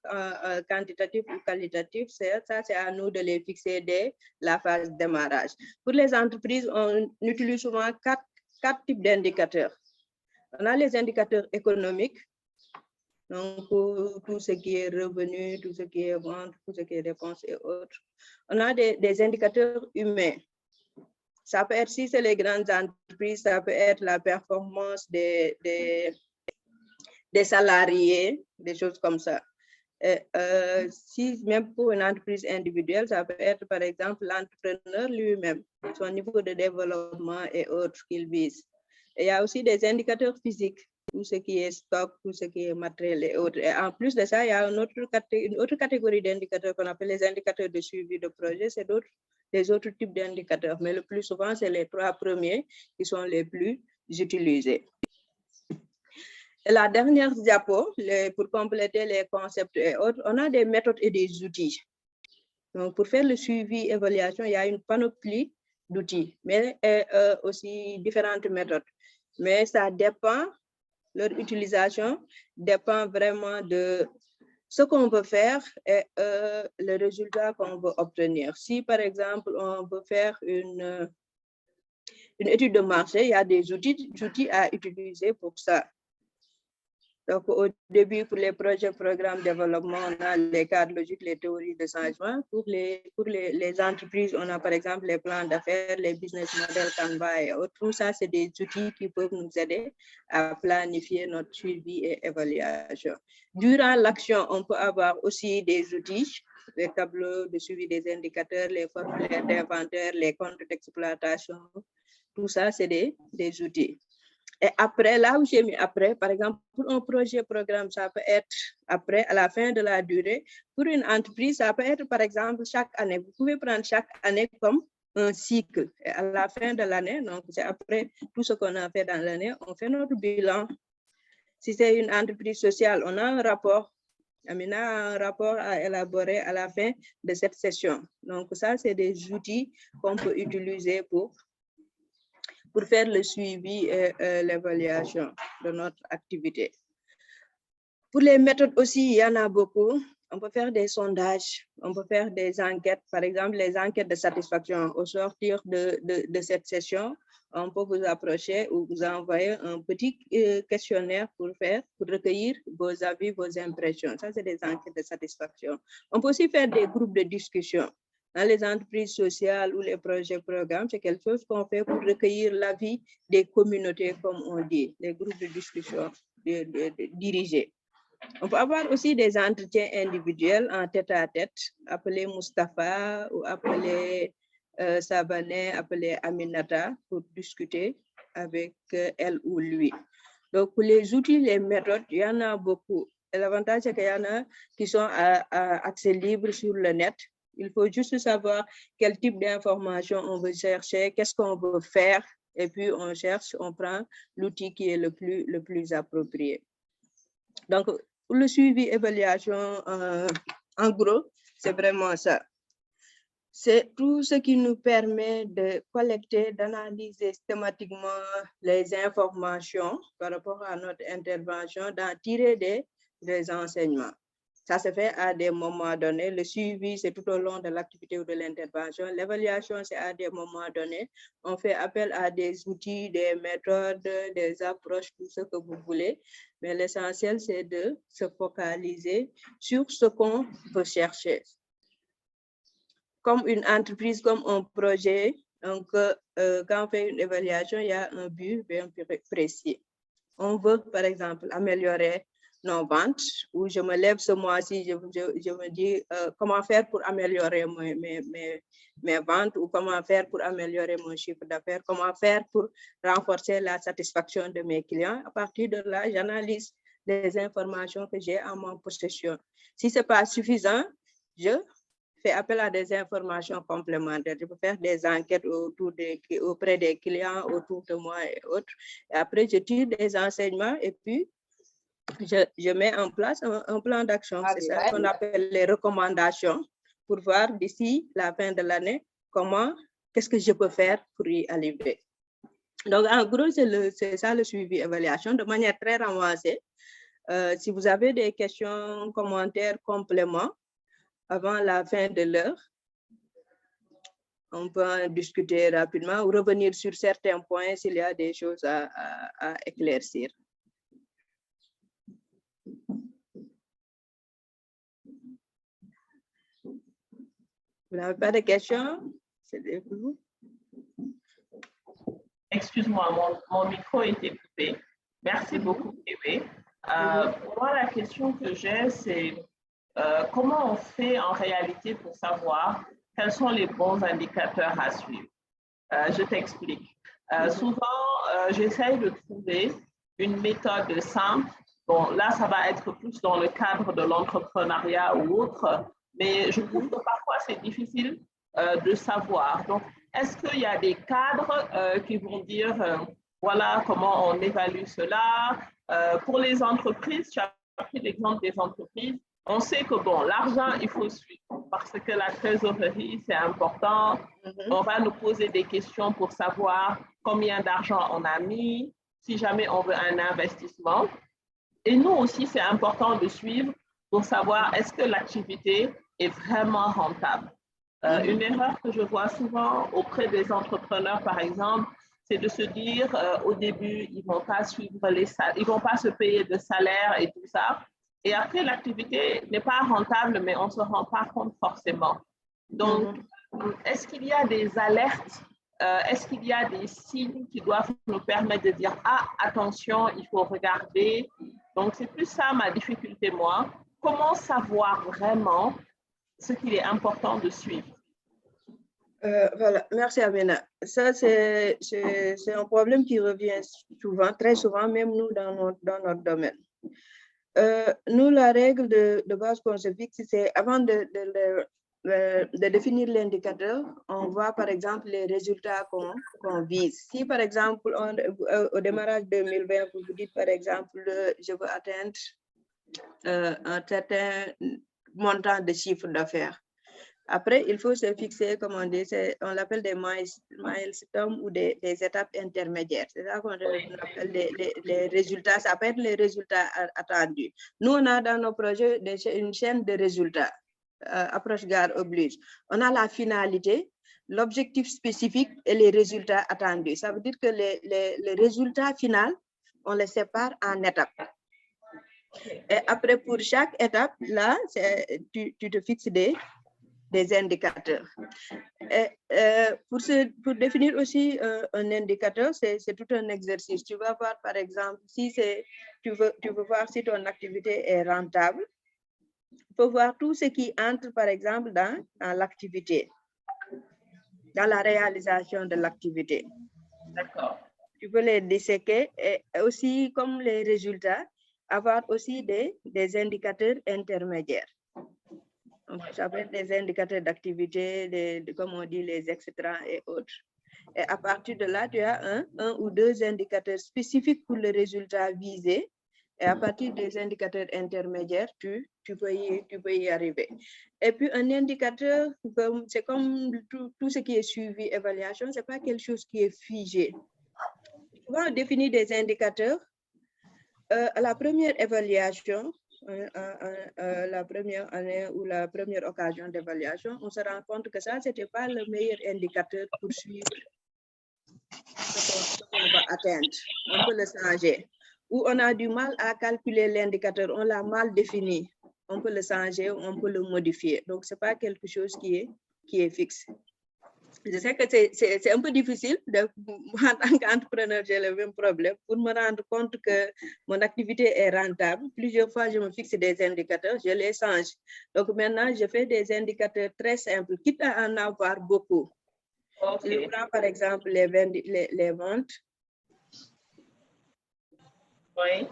S1: quantitatifs ou qualitatifs, ça, c'est à nous de les fixer dès la phase de démarrage. Pour les entreprises, on utilise souvent quatre types d'indicateurs. On a les indicateurs économiques, donc pour tout ce qui est revenu, tout ce qui est vente, tout ce qui est dépenses et autres. On a des indicateurs humains. Ça peut être, si c'est les grandes entreprises, ça peut être la performance des salariés, des choses comme ça. Si même pour une entreprise individuelle, ça peut être par exemple l'entrepreneur lui-même, son niveau de développement et autres qu'il vise. Et il y a aussi des indicateurs physiques, tout ce qui est stock, tout ce qui est matériel et autres. Et en plus de ça, il y a une autre catégorie d'indicateurs qu'on appelle les indicateurs de suivi de projet. C'est les autres types d'indicateurs, mais le plus souvent, c'est les trois premiers qui sont les plus utilisés. Et la dernière diapo, pour compléter les concepts et autres, on a des méthodes et des outils. Donc, pour faire le suivi, évaluation, il y a une panoplie d'outils, mais aussi différentes méthodes. Mais ça dépend, leur utilisation dépend vraiment de ce qu'on veut faire et le résultat qu'on veut obtenir. Si, par exemple, on veut faire une une étude de marché, il y a des outils à utiliser pour ça. Donc, au début, pour les projets, programmes de développement, on a les cadres logiques, les théories de changement. Pour les entreprises, on a par exemple les plans d'affaires, les business models, Canva et autres. Tout ça, c'est des outils qui peuvent nous aider à planifier notre suivi et évaluation. Durant l'action, on peut avoir aussi des outils, les tableaux de suivi des indicateurs, les formulaires d'inventaire, les comptes d'exploitation. Tout ça, c'est des outils. Et après, là où j'ai mis après, par exemple, pour un projet programme, ça peut être après, à la fin de la durée. Pour une entreprise, ça peut être, par exemple, chaque année. Vous pouvez prendre chaque année comme un cycle. Et à la fin de l'année, donc c'est après tout ce qu'on a fait dans l'année, on fait notre bilan. Si c'est une entreprise sociale, on a un rapport. Amina a un rapport à élaborer à la fin de cette session. Donc ça, c'est des outils qu'on peut utiliser pour faire le suivi et l'évaluation de notre activité. Pour les méthodes aussi, il y en a beaucoup. On peut faire des sondages, on peut faire des enquêtes, par exemple les enquêtes de satisfaction. Au sortir de cette session, on peut vous approcher ou vous envoyer un petit questionnaire pour recueillir vos avis, vos impressions. Ça, c'est des enquêtes de satisfaction. On peut aussi faire des groupes de discussion. Dans les entreprises sociales ou les projets programmes, c'est quelque chose qu'on fait pour recueillir l'avis des communautés, comme on dit, les groupes de discussion dirigés. On peut avoir aussi des entretiens individuels en tête-à-tête, appelés Mustapha ou appelés Sabané, appelés Aminata, pour discuter avec elle ou lui. Donc, pour les outils, les méthodes, il y en a beaucoup. Et l'avantage, c'est qu'il y en a qui sont à accès libre sur le net. Il faut juste savoir quel type d'information on veut chercher, qu'est-ce qu'on veut faire, et puis on cherche, on prend l'outil qui est le plus approprié. Donc, pour le suivi, évaluation, en gros, c'est vraiment ça. C'est tout ce qui nous permet de collecter, d'analyser systématiquement les informations par rapport à notre intervention, d'en tirer des enseignements. Ça se fait à des moments donnés. Le suivi, c'est tout au long de l'activité ou de l'intervention. L'évaluation, c'est à des moments donnés. On fait appel à des outils, des méthodes, des approches, tout ce que vous voulez. Mais l'essentiel, c'est de se focaliser sur ce qu'on veut chercher. Comme une entreprise, comme un projet, donc, quand on fait une évaluation, il y a un but bien précis. On veut, par exemple, améliorer nos ventes, ou je me lève ce mois-ci, je me dis comment faire pour améliorer mes ventes, ou comment faire pour améliorer mon chiffre d'affaires, comment faire pour renforcer la satisfaction de mes clients. À partir de là, j'analyse les informations que j'ai en mon possession. Si ce n'est pas suffisant, je fais appel à des informations complémentaires. Je peux faire des enquêtes auprès des clients, autour de moi et autres. Et après, je tire des enseignements et puis je mets en place un plan d'action. C'est ça qu'on appelle les recommandations pour voir d'ici la fin de l'année qu'est-ce que je peux faire pour y arriver. Donc, en gros, c'est ça le suivi évaluation de manière très avancée. Si vous avez des questions, commentaires, compléments, avant la fin de l'heure, on peut en discuter rapidement ou revenir sur certains points s'il y a des choses à éclaircir. Vous n'avez pas de questions?
S4: Excuse-moi, mon micro était coupé. Merci beaucoup, Kévé. Moi, la question que j'ai, c'est comment on fait en réalité pour savoir quels sont les bons indicateurs à suivre? Je t'explique. Souvent, j'essaye de trouver une méthode simple. Bon, là, ça va être plus dans le cadre de l'entrepreneuriat ou autre, mais je trouve que parfois, c'est difficile de savoir. Donc, est-ce qu'il y a des cadres qui vont dire, voilà comment on évalue cela? Pour les entreprises, tu as pris l'exemple des entreprises. On sait que, bon, l'argent, il faut suivre parce que la trésorerie, c'est important. On va nous poser des questions pour savoir combien d'argent on a mis, si jamais on veut un investissement. Et nous aussi, c'est important de suivre pour savoir est-ce que l'activité est vraiment rentable. Une erreur que je vois souvent auprès des entrepreneurs, par exemple, c'est de se dire au début, ils vont pas suivre ils vont pas se payer de salaire et tout ça. Et après, l'activité n'est pas rentable, mais on ne se rend pas compte forcément. Donc, est-ce qu'il y a des alertes? Est-ce qu'il y a des signes qui doivent nous permettre de dire « Ah, attention, il faut regarder ». Donc, c'est plus ça ma difficulté, moi. Comment savoir vraiment ce qu'il est important de suivre?
S1: Voilà, merci Amina. Ça, c'est un problème qui revient souvent, très souvent, même nous dans notre domaine. Nous, la règle de base qu'on se fixe, c'est avant de définir l'indicateur, on voit par exemple les résultats qu'on vise. Si par exemple, au démarrage 2020, vous vous dites par exemple, je veux atteindre un certain montant de chiffre d'affaires. Après, il faut se fixer, comme on dit, on l'appelle des milestones ou des étapes intermédiaires. C'est ça qu'on appelle les résultats. Ça peut être les résultats attendus. Nous, on a dans nos projets une chaîne de résultats. Approche gare oblige. On a la finalité, l'objectif spécifique et les résultats attendus. Ça veut dire que les résultats finaux, on les sépare en étapes. Et après, pour chaque étape, là, tu te fixes des indicateurs. Et, pour définir aussi un indicateur, c'est tout un exercice. Tu vas voir, par exemple, si tu veux voir si ton activité est rentable. Tu peux voir tout ce qui entre, par exemple, dans l'activité, dans la réalisation de l'activité.
S4: D'accord.
S1: Tu peux les disséquer et aussi, comme les résultats, avoir aussi des indicateurs intermédiaires. Donc, ça peut être des indicateurs d'activité, comme on dit, les etc. et autres. Et à partir de là, tu as un ou deux indicateurs spécifiques pour le résultat visé. Et à partir des indicateurs intermédiaires, tu peux y arriver. Et puis, un indicateur, c'est comme tout ce qui est suivi, évaluation, ce n'est pas quelque chose qui est figé. On va définir des indicateurs. À la première évaluation, la première année ou la première occasion d'évaluation, on se rend compte que ça, ce n'était pas le meilleur indicateur pour suivre ce qu'on va atteindre. On peut le changer. Ou on a du mal à calculer l'indicateur, on l'a mal défini. On peut le changer, on peut le modifier. Donc, ce n'est pas quelque chose qui est fixe. Je sais que c'est un peu difficile. En tant qu'entrepreneur, j'ai le même problème. Pour me rendre compte que mon activité est rentable, plusieurs fois, je me fixe des indicateurs, je les change. Donc maintenant, je fais des indicateurs très simples, quitte à en avoir beaucoup. Okay. Je prends par exemple les ventes.
S4: Oui.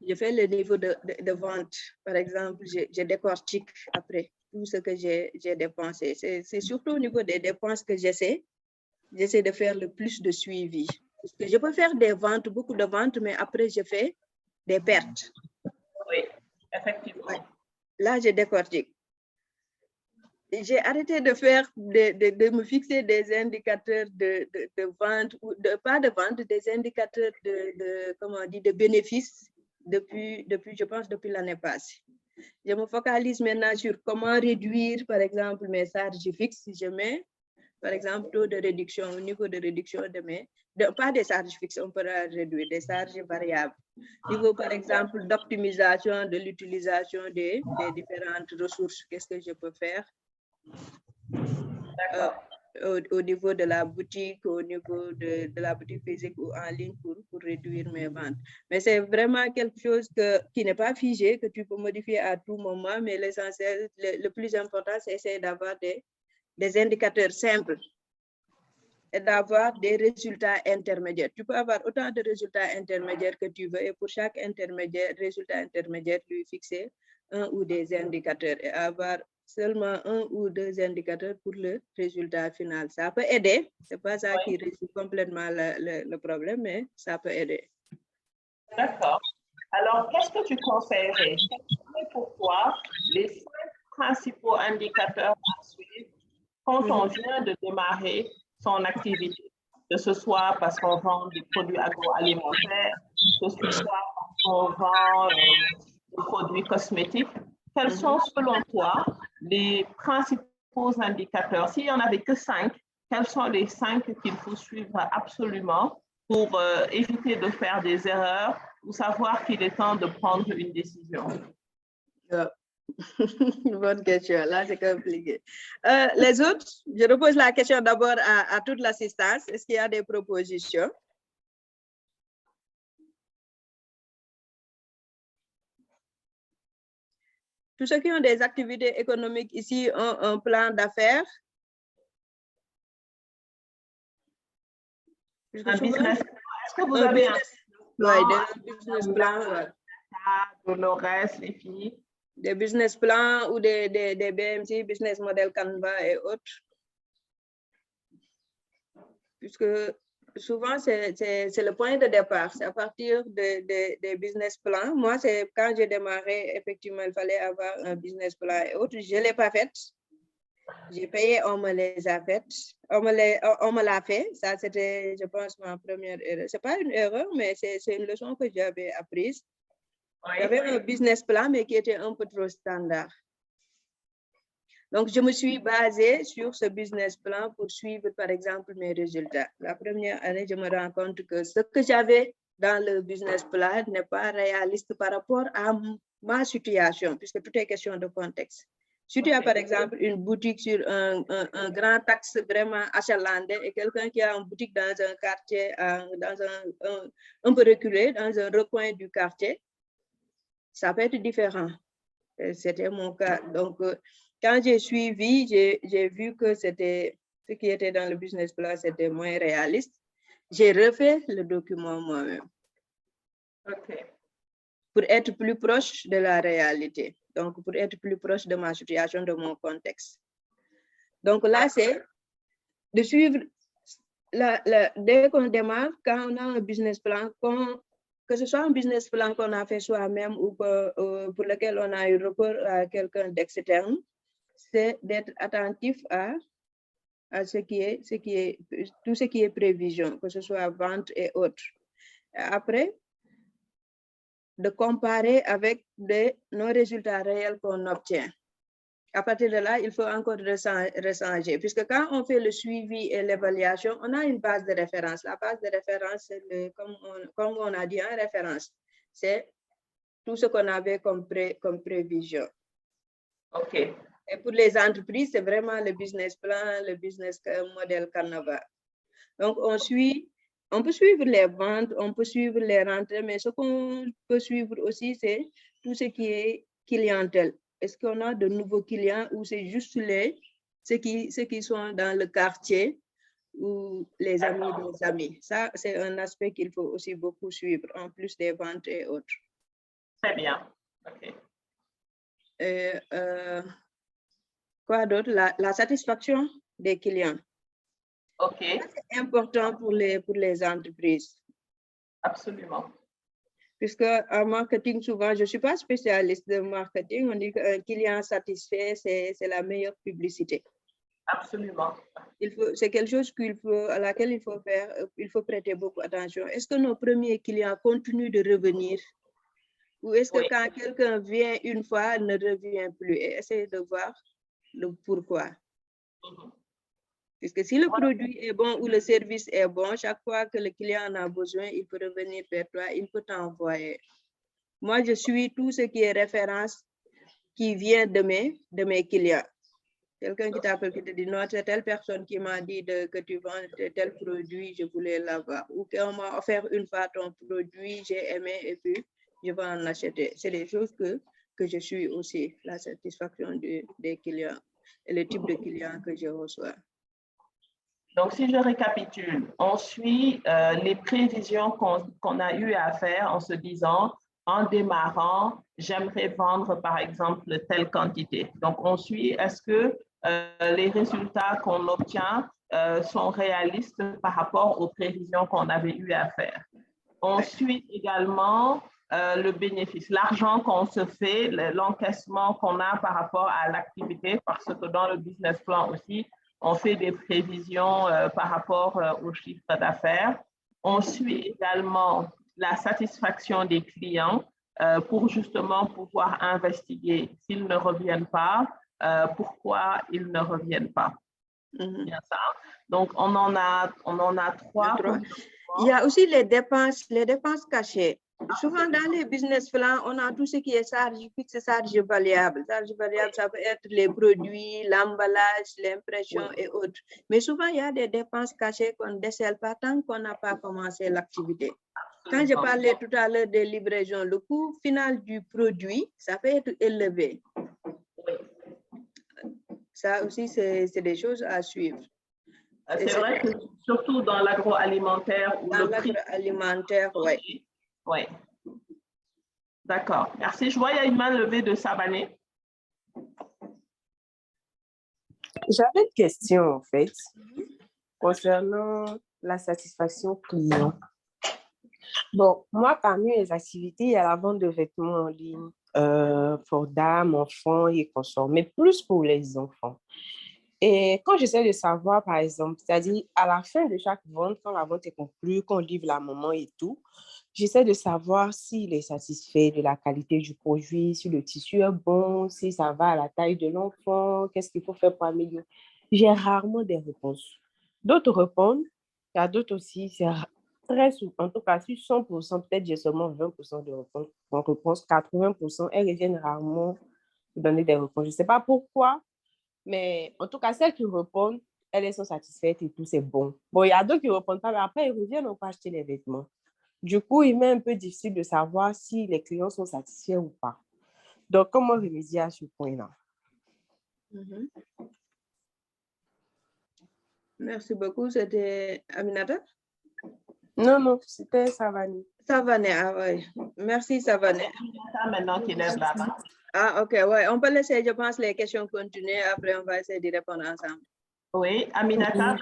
S1: Je fais le niveau de vente. Par exemple, je décortique après tout ce que j'ai dépensé. C'est surtout au niveau des dépenses que j'essaie de faire le plus de suivi. Parce que je peux faire des ventes, beaucoup de ventes, mais après, je fais des pertes.
S4: Oui, effectivement. Ouais.
S1: Là, je décortique. J'ai arrêté de faire, de me fixer des indicateurs de vente, ou pas de vente, des indicateurs comment on dit, de bénéfices depuis, je pense, depuis l'année passée. Je me focalise maintenant sur comment réduire, par exemple, mes charges fixes. Je mets, par exemple, taux de réduction, au niveau de réduction pas des charges fixes, on pourra réduire, des charges variables. Niveau, par exemple, d'optimisation de l'utilisation des différentes ressources, qu'est-ce que je peux faire? Au niveau de la boutique, au niveau de la boutique physique ou en ligne pour réduire mes ventes. Mais c'est vraiment quelque chose qui n'est pas figé, que tu peux modifier à tout moment, mais l'essentiel, le plus important, c'est essayer d'avoir des indicateurs simples et d'avoir des résultats intermédiaires. Tu peux avoir autant de résultats intermédiaires que tu veux et pour chaque résultat intermédiaire, lui fixer un ou des indicateurs et avoir seulement un ou deux indicateurs pour le résultat final. Ça peut aider. C'est pas ça qui résout complètement le problème, mais ça peut aider.
S4: D'accord. Alors, qu'est-ce que tu conseillerais? Quels sont pour toi les 5 principaux indicateurs à suivre quand on vient de démarrer son activité? Que ce soit parce qu'on vend des produits agroalimentaires, que ce soit parce qu'on vend des produits cosmétiques. Quels sont, selon toi, les principaux indicateurs? S'il n'y en avait que 5, quels sont les 5 qu'il faut suivre absolument pour éviter de faire des erreurs ou savoir qu'il est temps de prendre une décision?
S1: Bonne question, là c'est compliqué. Les autres, je repose la question d'abord à toute l'assistance. Est-ce qu'il y a des propositions? Tous ceux qui ont des activités économiques ici ont un plan d'affaires.
S4: Un business. Est-ce que vous avez
S1: un business plan?
S4: De le reste, les filles?
S1: Des business plans ou des BMC, business model Canva et autres. Puisque souvent, c'est le point de départ. C'est à partir des business plans. Moi, c'est quand j'ai démarré, effectivement, il fallait avoir un business plan et autres. Je ne l'ai pas fait. J'ai payé, on me les a faites. On me l'a fait. Ça, c'était, je pense, ma première erreur. Ce n'est pas une erreur, mais c'est une leçon que j'avais apprise. Il y avait un business plan, mais qui était un peu trop standard. Donc, je me suis basée sur ce business plan pour suivre, par exemple, mes résultats. La première année, je me rends compte que ce que j'avais dans le business plan n'est pas réaliste par rapport à ma situation, puisque tout est question de contexte. Si tu as, par exemple, une boutique sur un grand axe vraiment achalandé et quelqu'un qui a une boutique dans un quartier, dans un peu reculé, dans un recoin du quartier, ça peut être différent. C'était mon cas. Donc, quand j'ai suivi, j'ai vu que c'était ce qui était dans le business plan, c'était moins réaliste. J'ai refait le document moi-même.
S4: OK.
S1: Pour être plus proche de la réalité. Donc, pour être plus proche de ma situation, de mon contexte. Donc là, c'est de suivre, dès qu'on démarre, quand on a un business plan, que ce soit un business plan qu'on a fait soi-même ou pour lequel on a eu recours à quelqu'un d'externe, c'est d'être attentif à tout ce qui est prévision, que ce soit vente et autres. Après, de comparer avec nos résultats réels qu'on obtient. À partir de là, il faut encore rechanger, puisque quand on fait le suivi et l'évaluation, on a une base de référence. La base de référence, c'est comme on a dit en référence, c'est tout ce qu'on avait comme prévision.
S4: OK.
S1: Et pour les entreprises, c'est vraiment le business plan, le business model Canva. Donc, on peut suivre les ventes, on peut suivre les rentrées, mais ce qu'on peut suivre aussi, c'est tout ce qui est clientèle. Est-ce qu'on a de nouveaux clients ou c'est juste ceux qui sont dans le quartier ou les amis des amis? Ça, c'est un aspect qu'il faut aussi beaucoup suivre, en plus des ventes et autres.
S4: Très bien. OK.
S1: Quoi d'autre? La satisfaction des clients.
S4: OK.
S1: C'est important pour les entreprises.
S4: Absolument.
S1: Puisque en marketing, souvent, je ne suis pas spécialiste de marketing, on dit qu'un client satisfait, c'est la meilleure publicité.
S4: Absolument.
S1: C'est quelque chose à laquelle il faut prêter beaucoup attention. Est-ce que nos premiers clients continuent de revenir? Ou est-ce que quand quelqu'un vient une fois, ne revient plus? Et essayer de voir le pourquoi. Puisque si le produit est bon ou le service est bon, chaque fois que le client en a besoin, il peut revenir vers toi, il peut t'envoyer. Moi, je suis tout ce qui est référence qui vient de mes clients. Quelqu'un qui t'appelle, qui te dit, non, c'est telle personne qui m'a dit que tu vends tel produit, je voulais l'avoir. Ou qu'on m'a offert une fois ton produit, j'ai aimé et puis je vais en acheter. C'est des choses que je suis aussi, la satisfaction des clients et le type de clients que je reçois.
S4: Donc, si je récapitule, on suit les prévisions qu'on a eu à faire en se disant, en démarrant, j'aimerais vendre, par exemple, telle quantité. Donc, on suit, est-ce que les résultats qu'on obtient sont réalistes par rapport aux prévisions qu'on avait eu à faire. On suit également le bénéfice, l'argent qu'on se fait, l'encaissement qu'on a par rapport à l'activité, parce que dans le business plan aussi, on fait des prévisions par rapport au chiffre d'affaires. On suit également la satisfaction des clients pour justement pouvoir investiguer s'ils ne reviennent pas, pourquoi ils ne reviennent pas. Bien ça. Donc, on en a trois.
S1: Il y a aussi les dépenses cachées. Souvent, dans les business plans, on a tout ce qui est charge fixe et charge variable. Charge variable, ça peut être les produits, l'emballage, l'impression et autres. Mais souvent, il y a des dépenses cachées qu'on ne décèle pas tant qu'on n'a pas commencé l'activité. Quand je parlais tout à l'heure des livraisons, le coût final du produit, ça peut être élevé. Ça aussi, c'est des choses à suivre.
S4: C'est vrai que surtout dans l'agroalimentaire.
S1: Dans l'agroalimentaire, oui.
S4: Oui. D'accord. Merci. Je vois qu'il y a une main levée de Savané.
S2: J'avais une question, en fait, concernant la satisfaction client. Bon, moi, parmi mes activités, il y a la vente de vêtements en ligne pour dames, enfants et consorts, mais plus pour les enfants. Et quand j'essaie de savoir, par exemple, c'est-à-dire à la fin de chaque vente, quand la vente est conclue, qu'on livre la maman et tout, j'essaie de savoir s'il est satisfait de la qualité du produit, si le tissu est bon, si ça va à la taille de l'enfant, qu'est-ce qu'il faut faire pour améliorer. J'ai rarement des réponses. D'autres répondent, il y a d'autres aussi, c'est très souvent, en tout cas, sur 100%, peut-être j'ai seulement 20% de réponses, 80%, elles reviennent rarement donner des réponses. Je ne sais pas pourquoi, mais en tout cas, celles qui répondent, elles sont satisfaites et tout, c'est bon. Bon, il y a d'autres qui ne répondent pas, mais après, ils reviennent, on peut acheter les vêtements. Du coup, il m'est un peu difficile de savoir si les clients sont satisfaits ou pas. Donc, comment remédier à ce point-là?
S1: Merci beaucoup. C'était Aminata?
S2: Non, c'était Savané.
S1: Savané, ah oui. Merci, Savané.
S4: Aminata, maintenant qui lève la main.
S1: Ah, ok, ouais. On peut laisser, je pense, les questions continuer. Après, on va essayer de répondre ensemble.
S4: Oui, Aminata,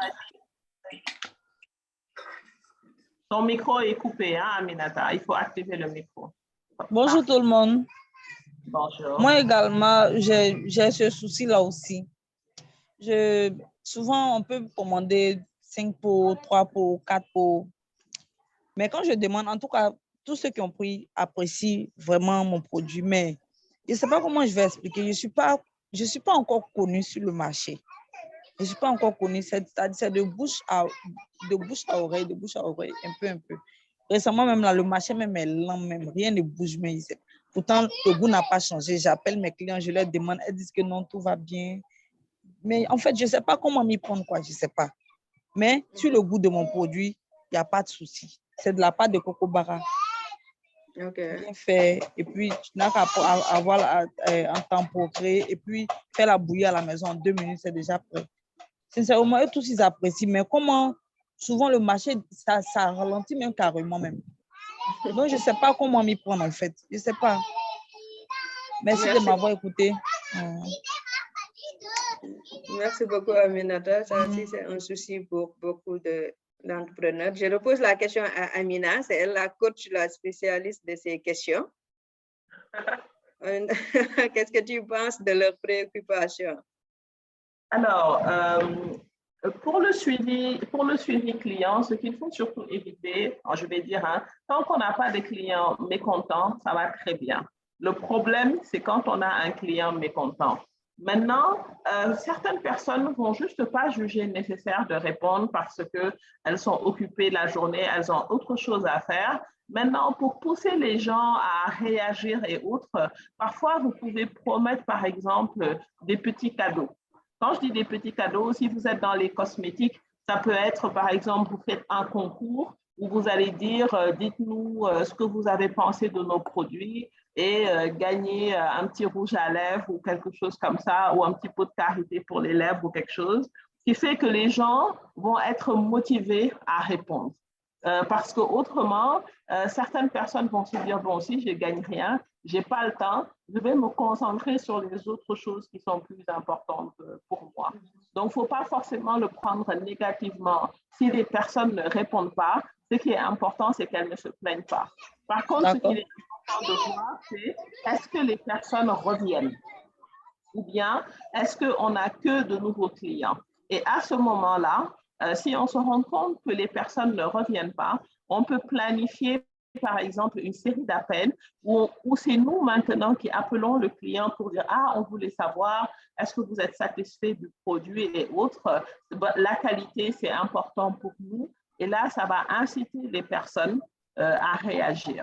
S4: ton micro est coupé, hein, Aminata. Il faut activer le micro.
S6: Bonjour tout le monde.
S4: Bonjour.
S6: Moi également, j'ai ce souci-là aussi. Souvent, on peut commander 5 pots, 3 pots, 4 pots. Mais quand je demande, en tout cas, tous ceux qui ont pris apprécient vraiment mon produit. Mais je ne sais pas comment je vais expliquer. Je ne suis pas encore connue sur le marché. Je ne suis pas encore connue. C'est-à-dire c'est de bouche à oreille, un peu. Récemment, même là, le marché même est lent, même rien ne bouge. Mais pourtant, le goût n'a pas changé. J'appelle mes clients, je leur demande, elles disent que non, tout va bien. Mais en fait, je ne sais pas comment m'y prendre, quoi. Je ne sais pas. Mais sur le goût de mon produit, il n'y a pas de souci. C'est de la pâte de Coco Bara.
S1: Okay.
S6: Bien fait. Et puis, tu n'as qu'à avoir un temps pour créer. Et puis, faire la bouillie à la maison en 2 minutes, c'est déjà prêt. Sincèrement, eux tous, ils apprécient. Mais comment, souvent, le marché, ça ralentit même carrément même. Donc, je ne sais pas comment m'y prendre, en fait. Je ne sais pas. Merci de m'avoir écouté.
S1: Merci beaucoup, Aminata. Ça aussi, c'est un souci pour beaucoup d'entrepreneurs. Je repose la question à Amina. C'est elle la coach, la spécialiste de ces questions. Qu'est-ce que tu penses de leurs préoccupations?
S4: Alors, pour le suivi client, ce qu'il faut surtout éviter, je vais dire, hein, tant qu'on n'a pas de clients mécontents, ça va très bien. Le problème, c'est quand on a un client mécontent. Maintenant, certaines personnes ne vont juste pas juger nécessaire de répondre parce qu'elles sont occupées la journée, elles ont autre chose à faire. Maintenant, pour pousser les gens à réagir et autres, parfois, vous pouvez promettre, par exemple, des petits cadeaux. Quand je dis des petits cadeaux, si vous êtes dans les cosmétiques, ça peut être, par exemple, vous faites un concours où vous allez dire, dites-nous ce que vous avez pensé de nos produits et gagner un petit rouge à lèvres ou quelque chose comme ça, ou un petit pot de karité pour les lèvres ou quelque chose, qui fait que les gens vont être motivés à répondre. Parce qu'autrement, certaines personnes vont se dire, bon, si je ne gagne rien, je n'ai pas le temps, je vais me concentrer sur les autres choses qui sont plus importantes pour moi. Donc, il ne faut pas forcément le prendre négativement. Si les personnes ne répondent pas, ce qui est important, c'est qu'elles ne se plaignent pas. Par contre, ce qui est important de voir, c'est est-ce que les personnes reviennent? Ou bien, est-ce qu'on n'a que de nouveaux clients? Et à ce moment-là, si on se rend compte que les personnes ne reviennent pas, on peut planifier, par exemple, une série d'appels où c'est nous maintenant qui appelons le client pour dire « Ah, on voulait savoir, est-ce que vous êtes satisfait du produit et autres? La qualité, c'est important pour nous. » Et là, ça va inciter les personnes à réagir.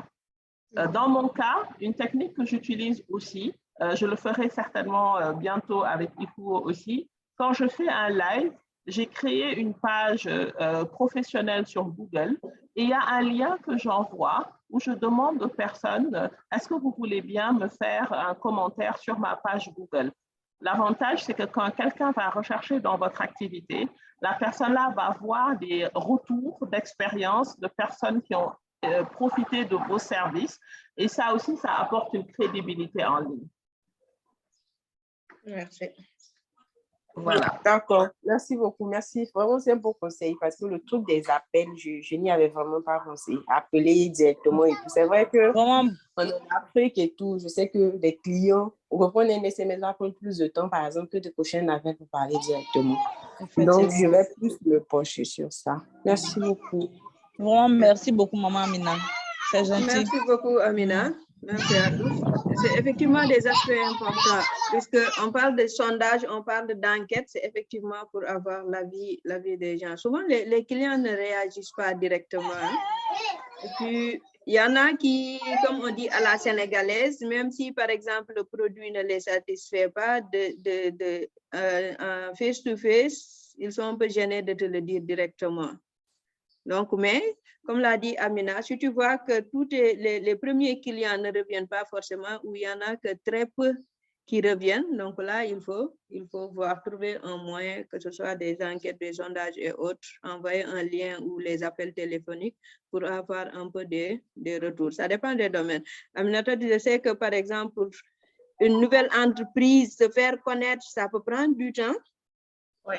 S4: Dans mon cas, une technique que j'utilise aussi, je le ferai certainement bientôt avec Ifuo aussi, quand je fais un live, j'ai créé une page professionnelle sur Google et il y a un lien que j'envoie où je demande aux personnes, est-ce que vous voulez bien me faire un commentaire sur ma page Google? L'avantage, c'est que quand quelqu'un va rechercher dans votre activité, la personne-là va voir des retours d'expérience de personnes qui ont profité de vos services et ça aussi, ça apporte une crédibilité en ligne.
S1: Merci.
S4: Voilà.
S2: D'accord, merci beaucoup, merci. Vraiment, c'est un bon conseil parce que le truc des appels, je n'y avais vraiment pas pensé. Appeler directement et tout. C'est vrai que on en Afrique et tout, je sais que les clients, reprendre un SMS va prendre plus de temps, par exemple, que de prochains appels pour parler directement. Donc, je vais plus me pencher sur ça. Merci beaucoup.
S6: Vraiment, merci beaucoup, maman Amina. C'est gentil.
S1: Merci beaucoup, Amina. Merci à tous. C'est effectivement des aspects importants, puisqu'on parle de sondage, on parle d'enquête, c'est effectivement pour avoir l'avis des gens. Souvent, les clients ne réagissent pas directement. Et puis, il y en a qui, comme on dit à la sénégalaise, même si, par exemple, le produit ne les satisfait pas, face-to-face, ils sont un peu gênés de te le dire directement. Donc, mais, comme l'a dit Amina, si tu vois que tous les premiers clients ne reviennent pas forcément, ou il y en a que très peu qui reviennent, donc là, il faut voir trouver un moyen, que ce soit des enquêtes, des sondages et autres, envoyer un lien ou les appels téléphoniques pour avoir un peu des retours. Ça dépend des domaines. Amina, je sais que, par exemple, pour une nouvelle entreprise, se faire connaître, ça peut prendre du temps.
S4: Oui.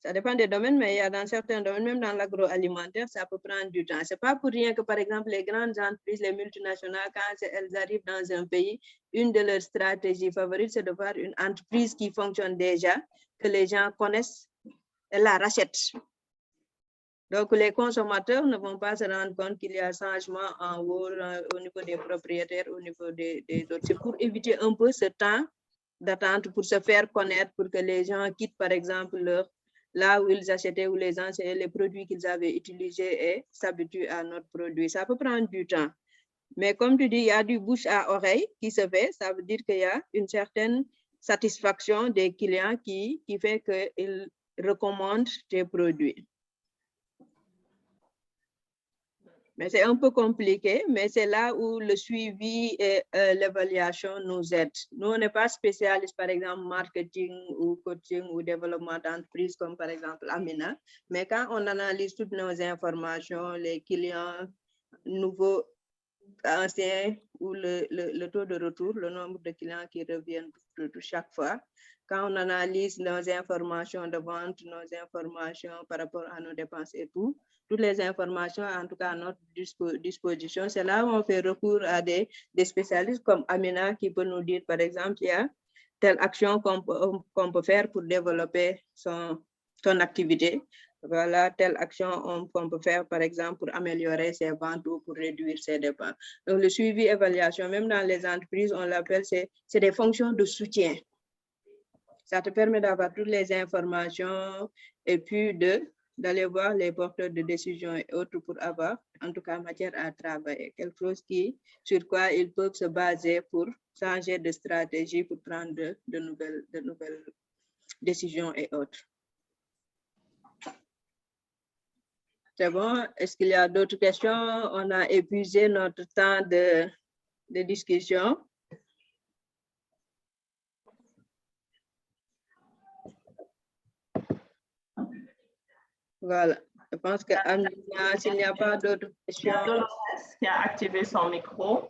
S1: Ça dépend des domaines, mais il y a dans certains domaines, même dans l'agroalimentaire, ça peut prendre du temps. Ce n'est pas pour rien que, par exemple, les grandes entreprises, les multinationales, quand elles arrivent dans un pays, une de leurs stratégies favorites, c'est de voir une entreprise qui fonctionne déjà, que les gens connaissent et la rachètent. Donc, les consommateurs ne vont pas se rendre compte qu'il y a un changement en haut, au niveau des propriétaires, au niveau des autres. C'est pour éviter un peu ce temps d'attente, pour se faire connaître, pour que les gens quittent, par exemple, là où ils achetaient ou les produits qu'ils avaient utilisés et s'habituent à notre produit. Ça peut prendre du temps. Mais comme tu dis, il y a du bouche à oreille qui se fait. Ça veut dire qu'il y a une certaine satisfaction des clients qui fait qu'ils recommandent tes produits. Mais c'est un peu compliqué, mais c'est là où le suivi et l'évaluation nous aident. Nous, on n'est pas spécialiste, par exemple, marketing ou coaching ou développement d'entreprise, comme par exemple Amina. Mais quand on analyse toutes nos informations, les clients nouveaux, anciens, ou le taux de retour, le nombre de clients qui reviennent chaque fois, quand on analyse nos informations de vente, nos informations par rapport à nos dépenses et tout, toutes les informations, en tout cas à notre disposition, c'est là où on fait recours à des spécialistes comme Amina qui peut nous dire, par exemple, il y a telle action qu'on peut faire pour développer son activité. Voilà, telle action qu'on peut faire, par exemple, pour améliorer ses ventes ou pour réduire ses dépenses. Donc, le suivi, évaluation, même dans les entreprises, on l'appelle, c'est des fonctions de soutien. Ça te permet d'avoir toutes les informations et puis d'aller voir les porteurs de décision et autres pour avoir, en tout cas, matière à travailler. Quelque chose sur quoi ils peuvent se baser pour changer de stratégie, pour prendre de nouvelles décisions et autres. C'est bon? Est-ce qu'il y a d'autres questions? On a épuisé notre temps de discussion. Voilà. Je pense que s'il n'y a pas d'autres questions.
S4: Il y a Dolores qui a activé son micro.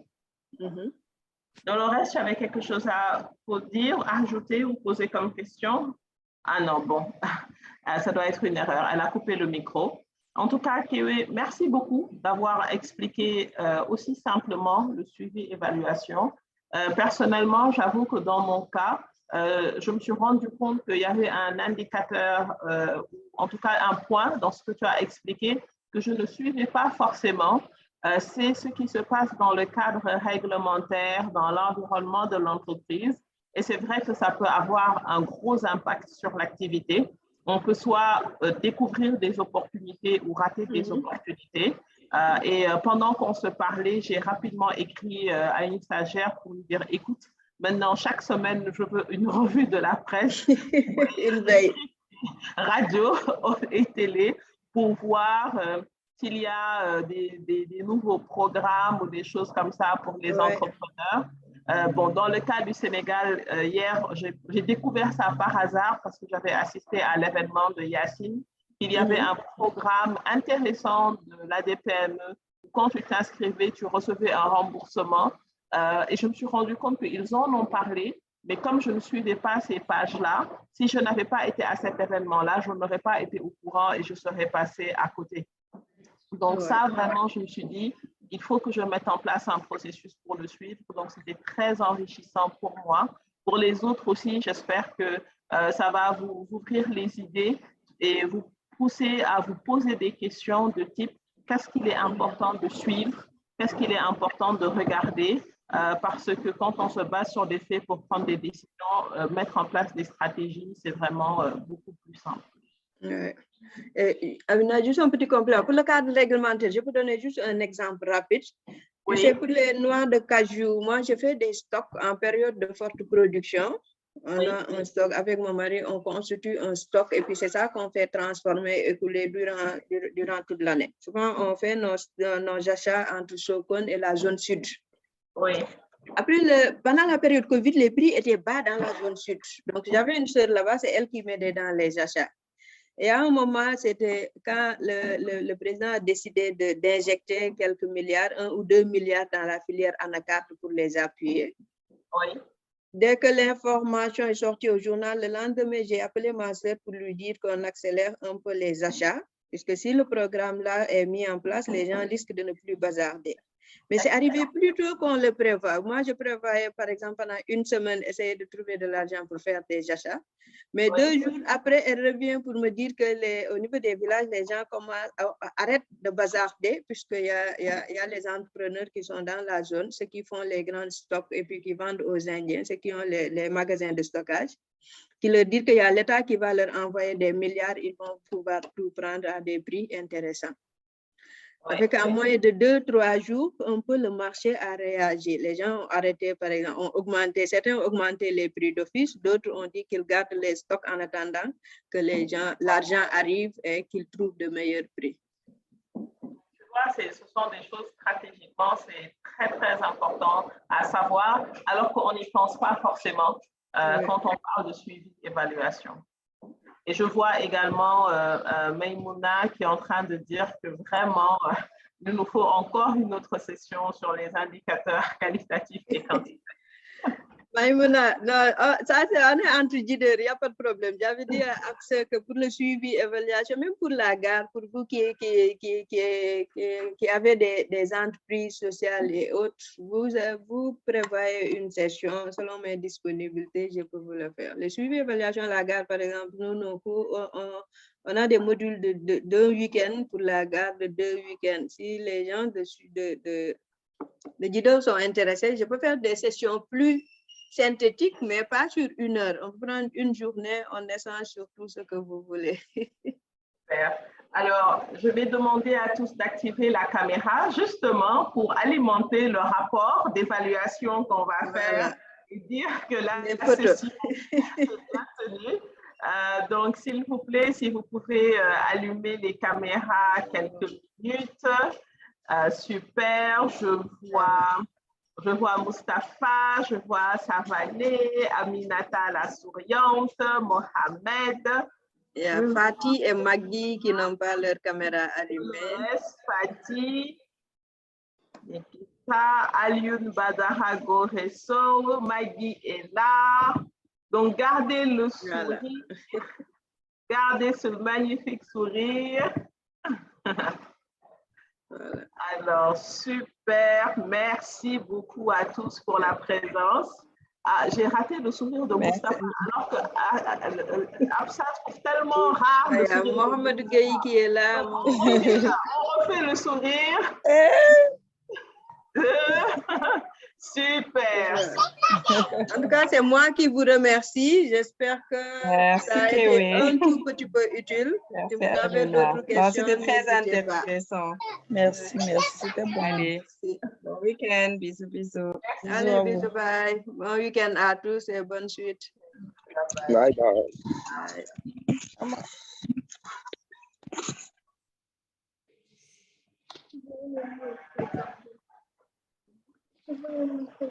S4: Dolores, tu avais quelque chose à dire, à ajouter ou poser comme question? Ah non, bon, ça doit être une erreur. Elle a coupé le micro. En tout cas, Kewe, merci beaucoup d'avoir expliqué aussi simplement le suivi-évaluation. Personnellement, j'avoue que dans mon cas, je me suis rendu compte qu'il y avait un indicateur, en tout cas un point dans ce que tu as expliqué, que je ne suivais pas forcément. C'est ce qui se passe dans le cadre réglementaire, dans l'environnement de l'entreprise. Et c'est vrai que ça peut avoir un gros impact sur l'activité. on peut soit découvrir des opportunités ou rater des opportunités. Pendant qu'on se parlait, j'ai rapidement écrit à une stagiaire pour lui dire, écoute, maintenant, chaque semaine, je veux une revue de la presse,
S1: une veille,
S4: radio et télé, pour voir s'il y a des nouveaux programmes ou des choses comme ça pour les entrepreneurs. Dans le cas du Sénégal, hier, j'ai découvert ça par hasard parce que j'avais assisté à l'événement de Yacine. Il y avait un programme intéressant de l'ADPME. Quand tu t'inscrivais, tu recevais un remboursement. Et je me suis rendu compte qu'ils en ont parlé. Mais comme je ne suivais pas ces pages-là, si je n'avais pas été à cet événement-là, je n'aurais pas été au courant et je serais passée à côté. Donc ça, vraiment, je me suis dit, il faut que je mette en place un processus pour le suivre. Donc, c'était très enrichissant pour moi. Pour les autres aussi, j'espère que ça va vous ouvrir les idées et vous pousser à vous poser des questions de type qu'est-ce qu'il est important de suivre, qu'est-ce qu'il est important de regarder, parce que quand on se base sur des faits pour prendre des décisions, mettre en place des stratégies, c'est vraiment beaucoup plus simple.
S1: Amina, juste un petit complément. Pour le cadre réglementaire, je peux donner juste un exemple rapide. Tu sais, pour les noix de cajou, moi, je fais des stocks en période de forte production. On a un stock, avec mon mari, on constitue un stock et puis c'est ça qu'on fait transformer et couler durant toute l'année. Souvent, on fait nos achats entre Sokone et la zone sud.
S4: Oui.
S1: Après, pendant la période Covid, les prix étaient bas dans la zone sud. Donc, j'avais une sœur là-bas, c'est elle qui m'aidait dans les achats. Et à un moment, c'était quand le président a décidé d'injecter quelques milliards, 1 ou 2 milliards dans la filière Anacarte pour les appuyer.
S4: Oui.
S1: Dès que l'information est sortie au journal, le lendemain, j'ai appelé ma sœur pour lui dire qu'on accélère un peu les achats, puisque si le programme-là est mis en place, les gens risquent de ne plus bazarder. Mais c'est arrivé plus tôt qu'on le prévoit. Moi, je prévoyais, par exemple, pendant une semaine, essayer de trouver de l'argent pour faire des achats. Mais 2 jours après, elle revient pour me dire que au niveau des villages, les gens arrêtent de bazarder, puisqu'il y a les entrepreneurs qui sont dans la zone, ceux qui font les grands stocks et puis qui vendent aux Indiens, ceux qui ont les magasins de stockage, qui leur disent qu'il y a l'État qui va leur envoyer des milliards, ils vont pouvoir tout prendre à des prix intéressants. Avec un moyen de 2-3 jours, un peu le marché a réagi. Les gens ont arrêté, par exemple, certains ont augmenté les prix d'office, d'autres ont dit qu'ils gardent les stocks en attendant que l'argent arrive et qu'ils trouvent de meilleurs prix.
S4: Tu vois, ce sont des choses stratégiquement, c'est très, très important à savoir, alors qu'on n'y pense pas forcément quand on parle de suivi d'évaluation. Et je vois également Maïmouna qui est en train de dire que vraiment, il nous faut encore une autre session sur les indicateurs qualitatifs et quantitatifs.
S1: Maïmouna, non, ça c'est entre guillemets, il n'y a pas de problème. J'avais dit à Axel que pour le suivi, évaluation, même pour la gare, pour vous qui avez des entreprises sociales et autres, vous prévoyez une session selon mes disponibilités, je peux vous le faire. Le suivi évaluation à la gare, par exemple, nous, on a des modules de 2 week-ends pour la gare, de 2 week-ends. Si les gens de Djido sont intéressés, je peux faire des sessions plus synthétique, mais pas sur 1 heure. On peut prendre une journée, on échange sur tout ce que vous voulez.
S4: Super. Alors, je vais demander à tous d'activer la caméra justement pour alimenter le rapport d'évaluation qu'on va faire et dire que la session est bien tenue. Donc, s'il vous plaît, si vous pouvez allumer les caméras quelques minutes. Super, je vois Mustapha, je vois Savané, Aminata la souriante, Mohamed.
S1: Il y a Fatih et Magui qui n'ont pas leur caméra allumée.
S4: Yes, Fatih. Alioune Badara Goresso, Magui est là. Donc, gardez le sourire. Gardez ce magnifique sourire.
S1: Voilà.
S4: Alors, super. Merci beaucoup à tous pour la présence. J'ai raté le sourire de Moustapha, alors que Absa trouve tellement rare le sourire.
S1: Il y a Mohamed Gueye qui est là.
S4: On refait le sourire. Super.
S1: En tout cas, c'est moi qui vous remercie. J'espère que
S7: Merci,
S1: ça a été
S7: Kéwé.
S1: un tout petit peu utile. Si
S7: Merci,
S1: vous avez
S7: Arjuna.
S1: d'autres questions,
S7: C'était très
S1: n'hésitez pas.
S7: intéressant.
S6: Merci, c'était bon.
S7: Allez,
S1: Merci.
S7: bon week-end. Bisous, bisous.
S6: Bisous
S1: Allez,
S6: à vous.
S1: bisous, bye. Bon week-end à tous et bonne suite.
S8: Bye bye.
S1: Bye.